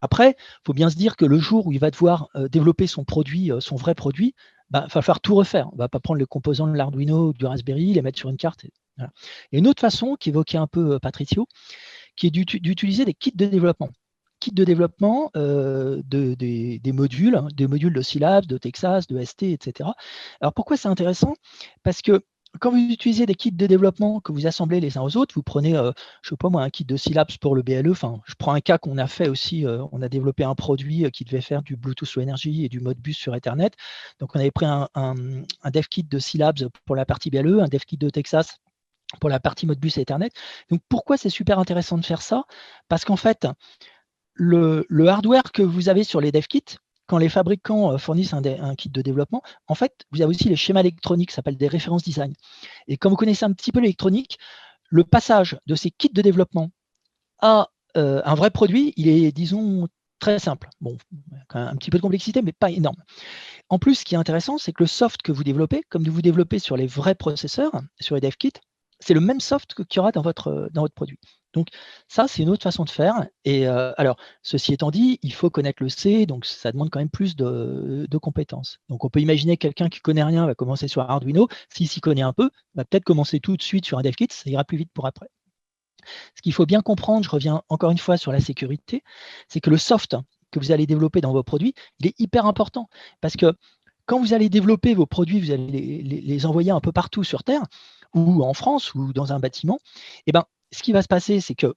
Après, il faut bien se dire que le jour où il va devoir développer son produit, son vrai produit, il va falloir tout refaire. On ne va pas prendre les composants de l'Arduino ou du Raspberry, les mettre sur une carte. Voilà. Il y a une autre façon qu'évoquait un peu Patricio, qui est d'utiliser des kits de développement. Kits de développement des modules de Scilab, de Texas, de ST, etc. Alors pourquoi c'est intéressant? Parce que quand vous utilisez des kits de développement que vous assemblez les uns aux autres, vous prenez, je ne sais pas moi, un kit de Scilab pour le BLE, enfin, je prends un cas qu'on a fait aussi, on a développé un produit qui devait faire du Bluetooth Low Energy et du Modbus sur Ethernet. Donc on avait pris un dev kit de Scilab pour la partie BLE, un dev kit de Texas pour la partie Modbus et Ethernet. Donc pourquoi c'est super intéressant de faire ça? Parce qu'en fait, le hardware que vous avez sur les dev kits, quand les fabricants fournissent un kit de développement, en fait, vous avez aussi les schémas électroniques, ça s'appelle des références design. Et quand vous connaissez un petit peu l'électronique, le passage de ces kits de développement à un vrai produit, il est, disons, très simple. Bon, quand même un petit peu de complexité, mais pas énorme. En plus, ce qui est intéressant, c'est que le soft que vous développez, comme vous développez sur les vrais processeurs, sur les dev kits, c'est le même soft qu'il y aura dans votre produit. Donc ça, c'est une autre façon de faire. Et alors, ceci étant dit, il faut connaître le C, donc ça demande quand même plus de compétences. Donc on peut imaginer que quelqu'un qui ne connaît rien va commencer sur Arduino. S'il s'y connaît un peu, va peut-être commencer tout de suite sur un dev kit, ça ira plus vite pour après. Ce qu'il faut bien comprendre, je reviens encore une fois sur la sécurité, c'est que le soft que vous allez développer dans vos produits, il est hyper important. Parce que quand vous allez développer vos produits, vous allez les envoyer un peu partout sur Terre, ou en France, ou dans un bâtiment, et ben, ce qui va se passer, c'est que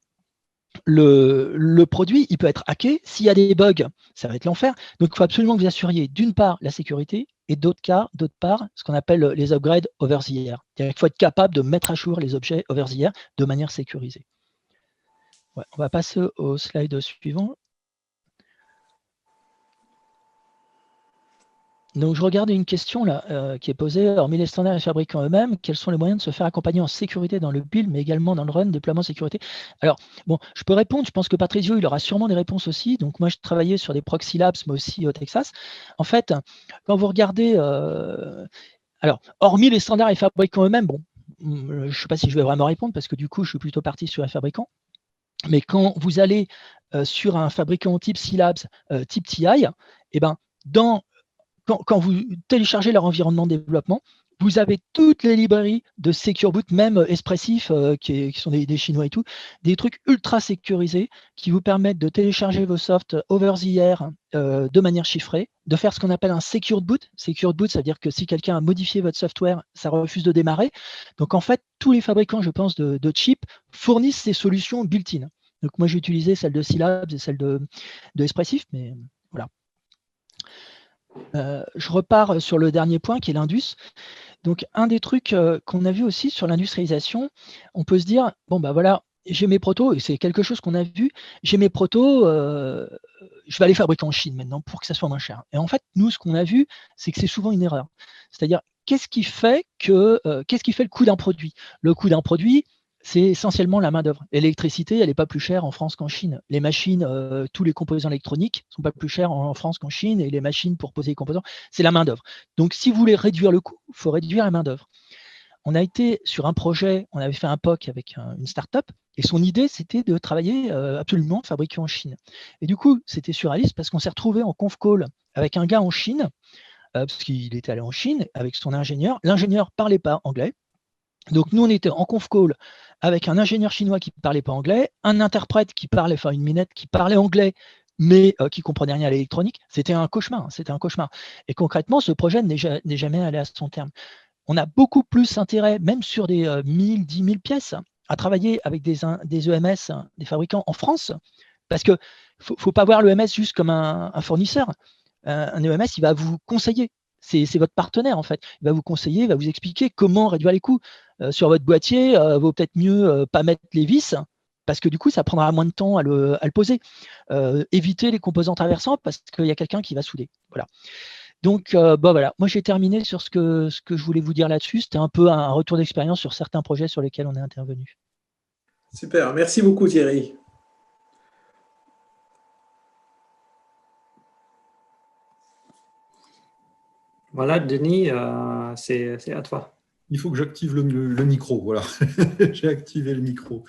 le produit, il peut être hacké. S'il y a des bugs, ça va être l'enfer. Donc, il faut absolument que vous assuriez, d'une part, la sécurité, et d'autre part, ce qu'on appelle les upgrades over the air. Il faut être capable de mettre à jour les objets over the air de manière sécurisée. Ouais, on va passer au slide suivant. Donc, je regarde une question là qui est posée. Hormis les standards et fabricants eux-mêmes, quels sont les moyens de se faire accompagner en sécurité dans le build, mais également dans le run, déploiement sécurité? Alors, bon, je peux répondre. Je pense que Patricio, il aura sûrement des réponses aussi. Donc, moi, je travaillais sur des Proxy Labs, mais aussi au Texas. En fait, quand vous regardez, alors, hormis les standards et fabricants eux-mêmes, bon, je ne sais pas si je vais vraiment répondre parce que du coup, je suis plutôt parti sur un fabricant. Mais quand vous allez sur un fabricant type Scilab, type TI, eh ben, quand vous téléchargez leur environnement de développement, vous avez toutes les librairies de Secure Boot, même Expressif, qui sont des Chinois et tout, des trucs ultra sécurisés qui vous permettent de télécharger vos softs over the air de manière chiffrée, de faire ce qu'on appelle un Secure Boot. Secure Boot, ça veut dire que si quelqu'un a modifié votre software, ça refuse de démarrer. Donc en fait, tous les fabricants, je pense, de chips fournissent ces solutions built-in. Donc moi, j'ai utilisé celle de Scilab et celle de Expressif, mais voilà. Je repars sur le dernier point qui est l'Indus. Donc, un des trucs qu'on a vu aussi sur l'industrialisation, on peut se dire, bon, bah voilà, j'ai mes protos, et c'est quelque chose qu'on a vu, j'ai mes protos, je vais aller fabriquer en Chine maintenant pour que ça soit moins cher. Et en fait, nous, ce qu'on a vu, c'est que c'est souvent une erreur. C'est-à-dire, qu'est-ce qui fait le coût d'un produit? Le coût d'un produit, c'est essentiellement la main-d'œuvre. L'électricité, elle n'est pas plus chère en France qu'en Chine. Les machines, tous les composants électroniques ne sont pas plus chers en France qu'en Chine, et les machines pour poser les composants, c'est la main-d'œuvre. Donc, si vous voulez réduire le coût, il faut réduire la main-d'œuvre. On a été sur un projet, on avait fait un POC avec une start-up, Et son idée, c'était de travailler absolument fabriqué en Chine. Et du coup, c'était surréaliste parce qu'on s'est retrouvé en conf call avec un gars en Chine, parce qu'il était allé en Chine avec son ingénieur. L'ingénieur ne parlait pas anglais. Donc, nous, on était en conf call avec un ingénieur chinois qui ne parlait pas anglais, un interprète qui parlait, enfin une minette qui parlait anglais, mais qui ne comprenait rien à l'électronique. C'était un cauchemar, c'était un cauchemar. Et concrètement, ce projet n'est jamais allé à son terme. On a beaucoup plus intérêt, même sur des 1000, 10 000 pièces, à travailler avec des EMS, des fabricants en France, parce qu'il ne faut pas voir l'EMS juste comme un fournisseur. Un EMS, il va vous conseiller. C'est votre partenaire, en fait. Il va vous conseiller, il va vous expliquer comment réduire les coûts. Sur votre boîtier, il vaut peut-être mieux pas mettre les vis, parce que du coup, ça prendra moins de temps à le poser. Éviter les composants traversants, parce qu'il y a quelqu'un qui va souder. Voilà. Donc, voilà, moi j'ai terminé sur ce que je voulais vous dire là-dessus. C'était un peu un retour d'expérience sur certains projets sur lesquels on est intervenu. Super, merci beaucoup Thierry. Voilà, Denis, c'est à toi. Il faut que j'active le micro, voilà. J'ai activé le micro.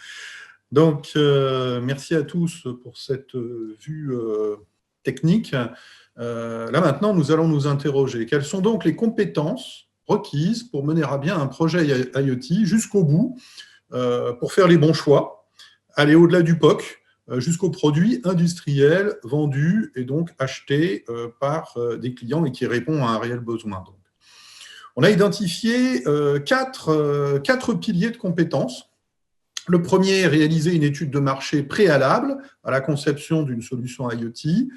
Donc, merci à tous pour cette vue technique. Là, maintenant, nous allons nous interroger. Quelles sont donc les compétences requises pour mener à bien un projet IoT jusqu'au bout, pour faire les bons choix, aller au-delà du POC, jusqu'aux produits industriels vendus et donc achetés par des clients et qui répondent à un réel besoin. Donc, on a identifié quatre piliers de compétences. Le premier, réaliser une étude de marché préalable à la conception d'une solution IoT,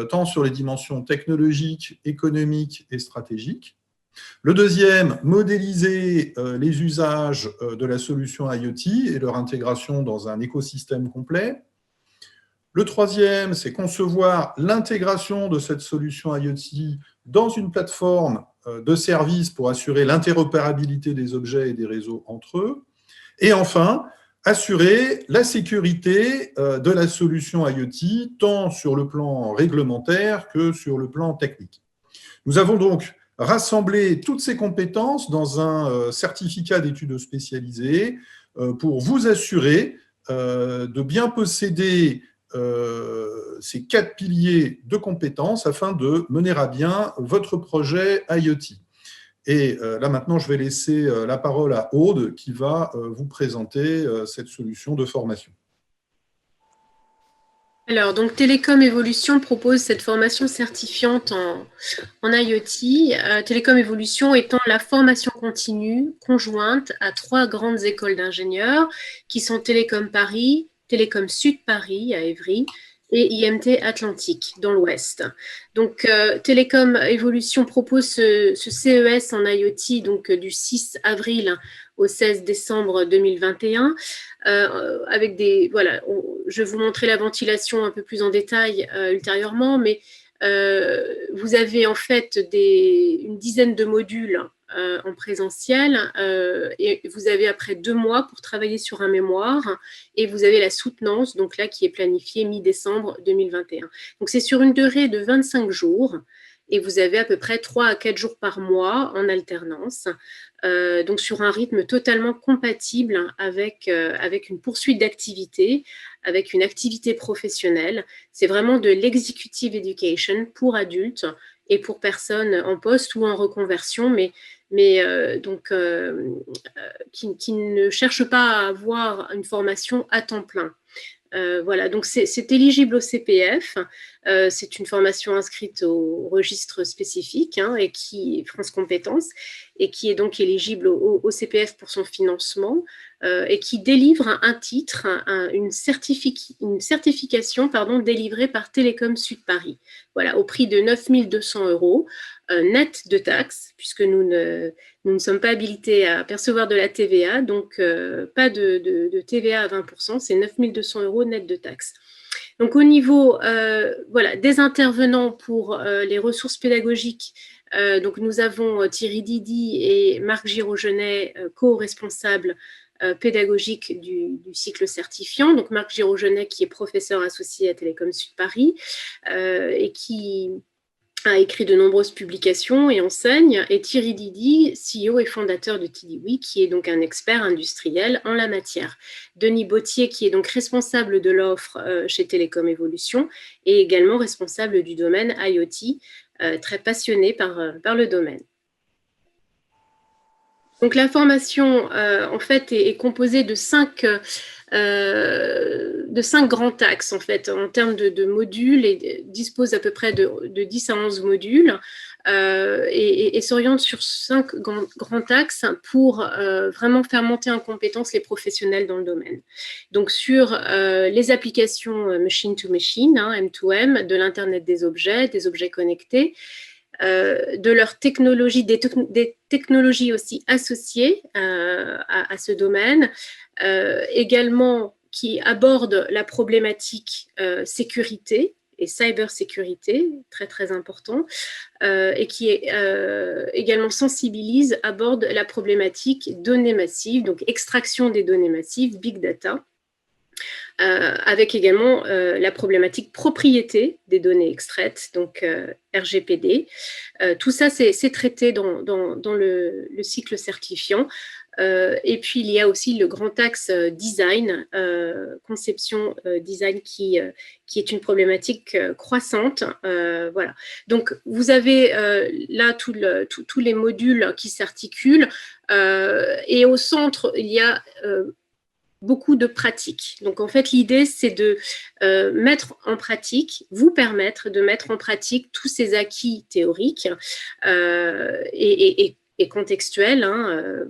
tant sur les dimensions technologiques, économiques et stratégiques. Le deuxième, modéliser les usages de la solution IoT et leur intégration dans un écosystème complet. Le troisième, c'est concevoir l'intégration de cette solution IoT dans une plateforme de services pour assurer l'interopérabilité des objets et des réseaux entre eux. Et enfin, assurer la sécurité de la solution IoT, tant sur le plan réglementaire que sur le plan technique. Nous avons donc rassemblé toutes ces compétences dans un certificat d'études spécialisées pour vous assurer de bien posséder ces quatre piliers de compétences afin de mener à bien votre projet IoT. Et là, maintenant, je vais laisser la parole à Aude qui va vous présenter cette solution de formation. Alors, donc Télécom Evolution propose cette formation certifiante en IoT. Télécom Evolution étant la formation continue conjointe à 3 grandes écoles d'ingénieurs qui sont Télécom Paris, Télécom Sud Paris à Évry et IMT Atlantique dans l'Ouest. Donc, Télécom Evolution propose ce CES en IoT donc, du 6 avril au 16 décembre 2021. Avec des, voilà, je vais vous montrer la ventilation un peu plus en détail ultérieurement, mais vous avez en fait une dizaine de modules en présentiel et vous avez après 2 mois pour travailler sur un mémoire et vous avez la soutenance donc là qui est planifiée mi-décembre 2021. Donc c'est sur une durée de 25 jours et vous avez à peu près 3 à 4 jours par mois en alternance, donc sur un rythme totalement compatible avec une poursuite d'activité, avec une activité professionnelle. C'est vraiment de l'executive education pour adultes et pour personnes en poste ou en reconversion, mais qui ne cherchent pas à avoir une formation à temps plein. Voilà, donc c'est éligible au CPF, c'est une formation inscrite au registre spécifique et qui France Compétences et qui est donc éligible au CPF pour son financement et qui délivre un titre, une certification délivrée par Télécom Sud Paris, voilà, au prix de 9 200 € net de taxes, puisque nous ne sommes pas habilités à percevoir de la TVA, donc pas de TVA à 20%, c'est 9 200 € net de taxes. Donc au niveau voilà, des intervenants pour les ressources pédagogiques, donc nous avons Thierry Didi et Marc Giraud-Genet, co-responsables pédagogique du cycle certifiant. Donc Marc Giraud-Genet qui est professeur associé à Télécom Sud Paris et qui a écrit de nombreuses publications et enseigne, et Thierry Didy, CEO et fondateur de TidyWi, qui est donc un expert industriel en la matière. Denis Bottier, qui est donc responsable de l'offre chez Télécom Evolution, et également responsable du domaine IoT, très passionné par le domaine. Donc la formation, en fait, est composée de 5 grands axes, en fait, en termes de modules, et dispose à peu près de 10 à 11 modules, et s'oriente sur 5 grands axes pour vraiment faire monter en compétence les professionnels dans le domaine. Donc sur les applications machine-to-machine, M2M, de l'Internet des objets connectés, de leurs technologies, des technologies aussi associées à ce domaine, également qui abordent la problématique sécurité et cybersécurité, très très important, et qui également sensibilise, aborde la problématique données massives, donc extraction des données massives, big data, avec également la problématique propriété des données extraites, donc RGPD. Tout ça, c'est traité dans le cycle certifiant. Et puis, il y a aussi le grand axe design, conception design, qui est une problématique croissante. Voilà. Donc, vous avez là tous les modules qui s'articulent. Et au centre, il y a beaucoup de pratiques. Donc, en fait, l'idée, c'est de mettre en pratique, vous permettre de mettre en pratique tous ces acquis théoriques et contextuels,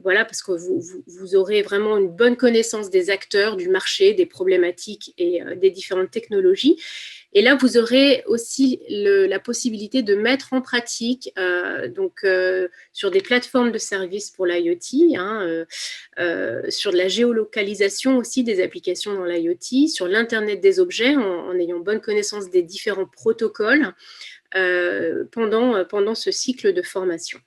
voilà, parce que vous aurez vraiment une bonne connaissance des acteurs, du marché, des problématiques et des différentes technologies. Et là, vous aurez aussi la possibilité de mettre en pratique, sur des plateformes de services pour l'IoT, sur de la géolocalisation aussi des applications dans l'IoT, sur l'Internet des objets, en ayant bonne connaissance des différents protocoles pendant ce cycle de formation.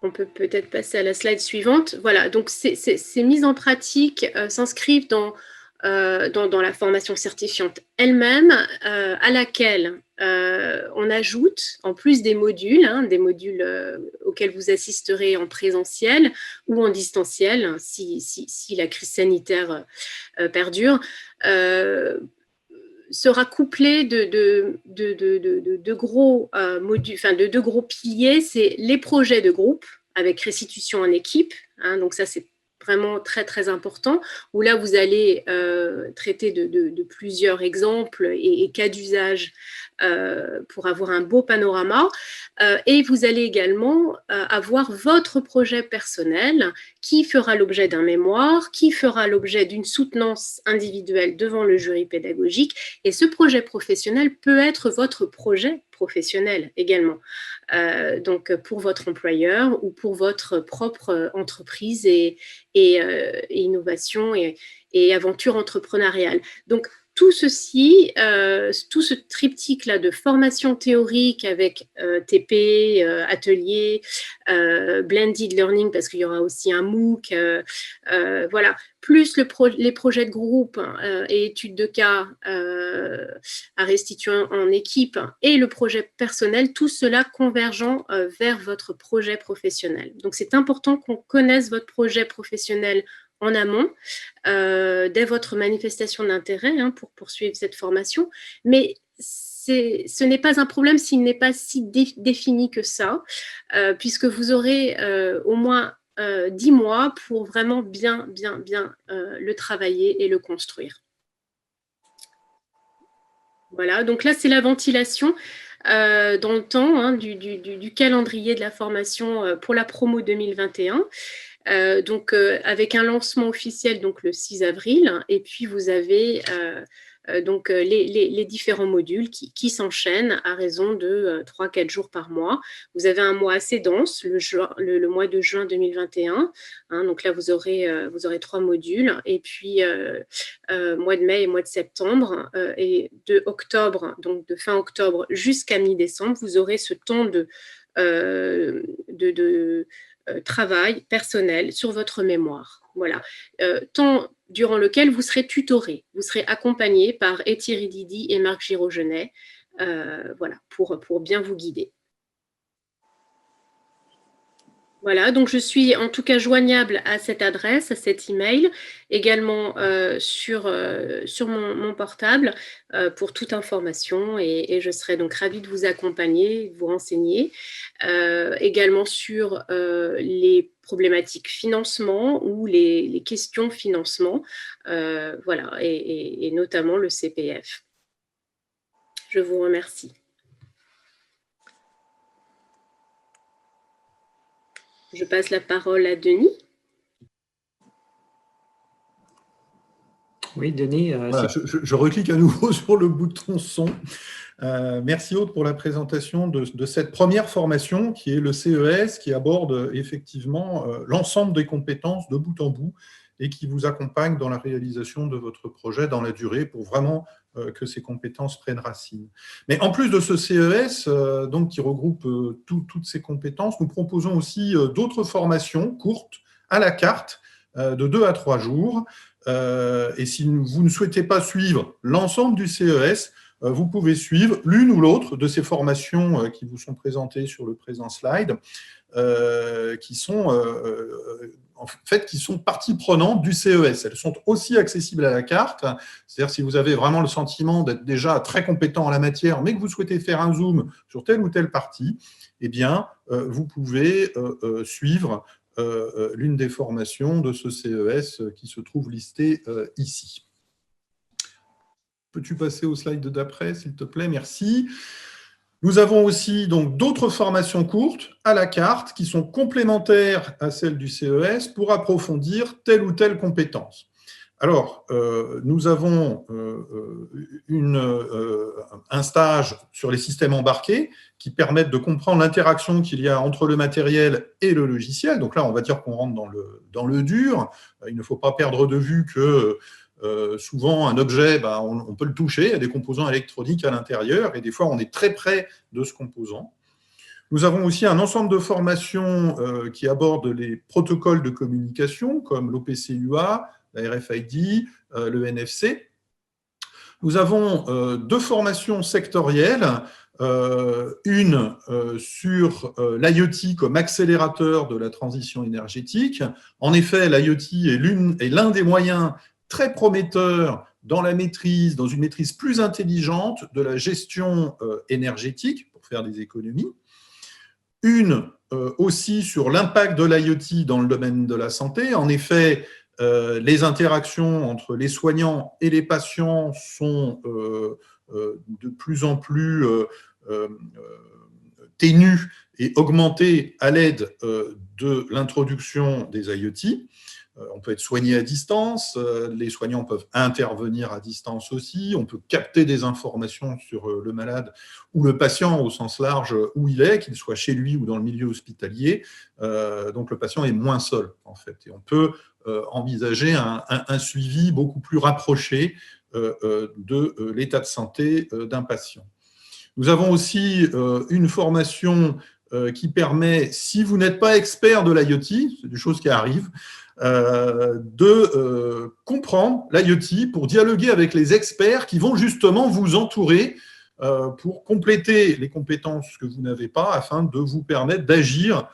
On peut peut-être passer à la slide suivante. Voilà, donc ces mises en pratique s'inscrivent dans la formation certifiante elle-même, à laquelle on ajoute, en plus des modules auxquels vous assisterez en présentiel ou en distanciel, si la crise sanitaire perdure, sera couplé de gros modules, enfin de gros piliers. C'est les projets de groupe avec restitution en équipe, donc ça c'est vraiment très très important, où là vous allez traiter de plusieurs exemples et cas d'usage pour avoir un beau panorama, et vous allez également avoir votre projet personnel qui fera l'objet d'un mémoire, qui fera l'objet d'une soutenance individuelle devant le jury pédagogique, et ce projet professionnel peut être votre projet professionnel également, donc pour votre employeur ou pour votre propre entreprise et innovation et aventure entrepreneuriale. Donc, tout ceci, tout ce triptyque-là de formation théorique avec TP, atelier, blended learning, parce qu'il y aura aussi un MOOC, voilà, plus les projets de groupe et études de cas à restituer en équipe et le projet personnel, tout cela convergeant vers votre projet professionnel. Donc, c'est important qu'on connaisse votre projet professionnel en amont, dès votre manifestation d'intérêt pour poursuivre cette formation, mais ce n'est pas un problème s'il n'est pas si défini que ça, puisque vous aurez au moins 10 mois pour vraiment bien le travailler et le construire. Voilà, donc là c'est la ventilation dans le temps du calendrier de la formation pour la promo 2021. Donc avec un lancement officiel donc le 6 avril, et puis vous avez donc les différents modules qui s'enchaînent à raison de 3-4 jours par mois. Vous avez un mois assez dense, le mois de juin 2021, donc là vous aurez 3 modules, et puis mois de mai et mois de septembre, et de octobre, donc de fin octobre jusqu'à mi-décembre, vous aurez ce temps de travail personnel sur votre mémoire. Voilà. Temps durant lequel vous serez tutoré. Vous serez accompagné par Thierry Didy et Marc Giraud-Genet voilà, pour bien vous guider. Voilà, donc je suis en tout cas joignable à cette adresse, à cet email, également sur mon portable pour toute information et je serai donc ravie de vous accompagner, de vous renseigner. Également sur les problématiques financement ou les questions financement, voilà, et notamment le CPF. Je vous remercie. Je passe la parole à Denis. Oui, Denis. Voilà, je reclique à nouveau sur le bouton son. Merci Aude pour la présentation de cette première formation qui est le CES, qui aborde effectivement l'ensemble des compétences de bout en bout et qui vous accompagne dans la réalisation de votre projet dans la durée pour vraiment que ces compétences prennent racine. Mais en plus de ce CES, donc, qui regroupe toutes ces compétences, nous proposons aussi d'autres formations courtes à la carte de 2 à 3 jours. Et si vous ne souhaitez pas suivre l'ensemble du CES, vous pouvez suivre l'une ou l'autre de ces formations qui vous sont présentées sur le présent slide, qui sont partie prenante du CES. Elles sont aussi accessibles à la carte. C'est-à-dire si vous avez vraiment le sentiment d'être déjà très compétent en la matière, mais que vous souhaitez faire un zoom sur telle ou telle partie, eh bien, vous pouvez suivre l'une des formations de ce CES qui se trouve listée ici. Peux-tu passer au slide d'après, s'il te plaît? Merci. Nous avons aussi donc d'autres formations courtes à la carte qui sont complémentaires à celles du CES pour approfondir telle ou telle compétence. Alors, nous avons un stage sur les systèmes embarqués qui permettent de comprendre l'interaction qu'il y a entre le matériel et le logiciel. Donc là, on va dire qu'on rentre dans le dur. Il ne faut pas perdre de vue que souvent, un objet, on peut le toucher, il y a des composants électroniques à l'intérieur, et des fois, on est très près de ce composant. Nous avons aussi un ensemble de formations qui abordent les protocoles de communication, comme l'OPC-UA, la RFID, le NFC. Nous avons 2 formations sectorielles, une sur l'IoT comme accélérateur de la transition énergétique. En effet, l'IoT est l'un des moyens très prometteur dans une maîtrise plus intelligente de la gestion énergétique pour faire des économies. Une aussi sur l'impact de l'IoT dans le domaine de la santé. En effet, les interactions entre les soignants et les patients sont de plus en plus ténues et augmentées à l'aide de l'introduction des IoT. On peut être soigné à distance, les soignants peuvent intervenir à distance aussi, on peut capter des informations sur le malade ou le patient au sens large où il est, qu'il soit chez lui ou dans le milieu hospitalier. Donc le patient est moins seul en fait. Et on peut envisager un suivi beaucoup plus rapproché de l'état de santé d'un patient. Nous avons aussi une formation qui permet, si vous n'êtes pas expert de l'IoT, c'est des choses qui arrivent, de comprendre l'IoT pour dialoguer avec les experts qui vont justement vous entourer pour compléter les compétences que vous n'avez pas afin de vous permettre d'agir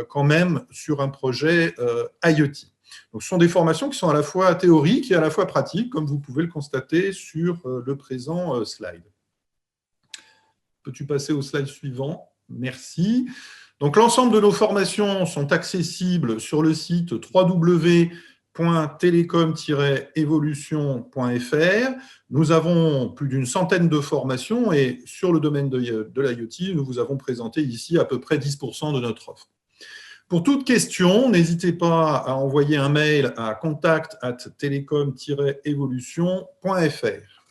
quand même sur un projet IoT. Donc, ce sont des formations qui sont à la fois théoriques et à la fois pratiques, comme vous pouvez le constater sur le présent slide. Peux-tu passer au slide suivant? Merci. Donc, l'ensemble de nos formations sont accessibles sur le site www.telecom-evolution.fr. Nous avons plus d'une centaine de formations et sur le domaine de l'IoT, nous vous avons présenté ici à peu près 10% de notre offre. Pour toute question, n'hésitez pas à envoyer un mail à contact@telecom-evolution.fr.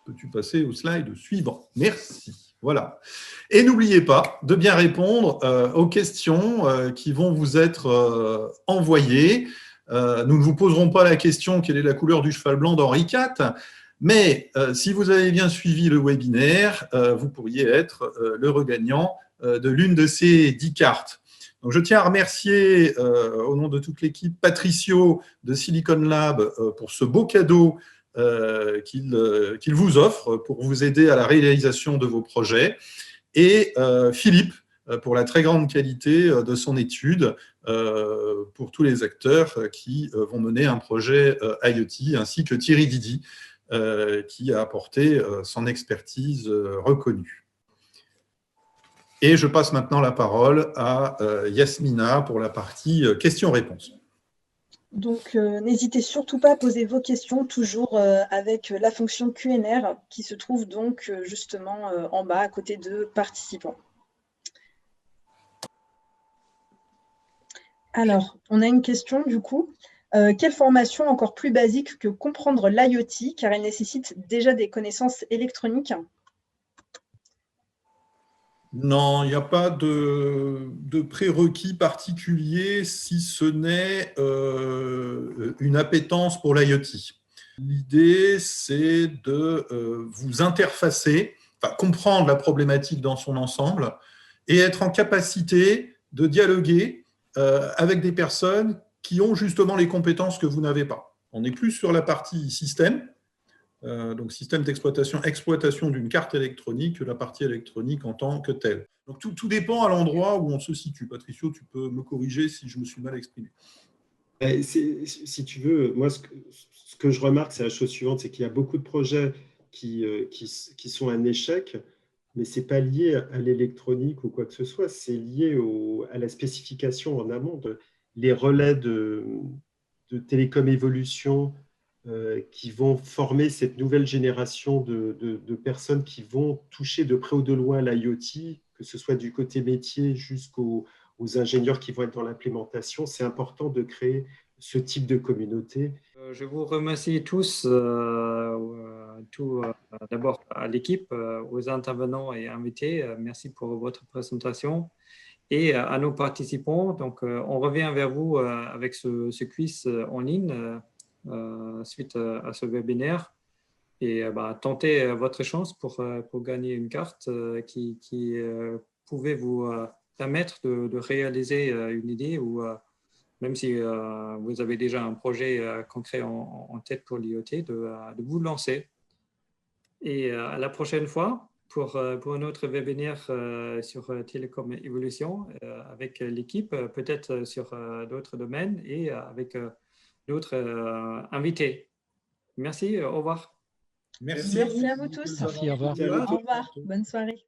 Peux-tu passer au slide suivant? Merci. Voilà. Et n'oubliez pas de bien répondre aux questions qui vont vous être envoyées. Nous ne vous poserons pas la question « Quelle est la couleur du cheval blanc ?» d'Henri IV, mais si vous avez bien suivi le webinaire, vous pourriez être le regagnant de l'une de ces 10 cartes. Donc, je tiens à remercier, au nom de toute l'équipe, Patricio de Silicon Lab pour ce beau cadeau qu'il vous offre pour vous aider à la réalisation de vos projets. Et Philippe, pour la très grande qualité de son étude, pour tous les acteurs qui vont mener un projet IoT, ainsi que Thierry Didy, qui a apporté son expertise reconnue. Et je passe maintenant la parole à Yasmina pour la partie questions-réponses. Donc, n'hésitez surtout pas à poser vos questions, toujours avec la fonction Q&R qui se trouve donc justement en bas à côté de participants. Alors, on a une question du coup. Quelle formation encore plus basique que comprendre l'IoT, car elle nécessite déjà des connaissances électroniques? Non, il n'y a pas de prérequis particulier, si ce n'est une appétence pour l'IoT. L'idée, c'est de vous interfacer, enfin, comprendre la problématique dans son ensemble et être en capacité de dialoguer avec des personnes qui ont justement les compétences que vous n'avez pas. On est plus sur la partie système, donc système d'exploitation, exploitation d'une carte électronique que la partie électronique en tant que telle. Donc tout dépend à l'endroit où on se situe. Patricio, tu peux me corriger si je me suis mal exprimé. Si tu veux, moi, ce que je remarque, c'est la chose suivante, c'est qu'il y a beaucoup de projets qui sont un échec, mais ce n'est pas lié à l'électronique ou quoi que ce soit, c'est lié à la spécification en amont. Les relais de Télécom Évolution qui vont former cette nouvelle génération de personnes qui vont toucher de près ou de loin l'IoT, que ce soit du côté métier jusqu'aux ingénieurs qui vont être dans l'implémentation. C'est important de créer ce type de communauté. Je vous remercie tous, d'abord à l'équipe, aux intervenants et invités. Merci pour votre présentation. Et à nos participants, donc, on revient vers vous avec ce quiz en ligne suite à ce webinaire. Et tentez votre chance pour gagner une carte qui pouvait vous permettre de réaliser une idée ou même si vous avez déjà un projet concret en tête pour l'IoT, de vous lancer. Et à la prochaine fois pour un autre webinaire sur Télécom Évolution avec l'équipe, peut-être sur d'autres domaines et avec d'autres invités. Merci, au revoir. Merci à vous tous. Merci, au revoir. Au revoir, bonne soirée.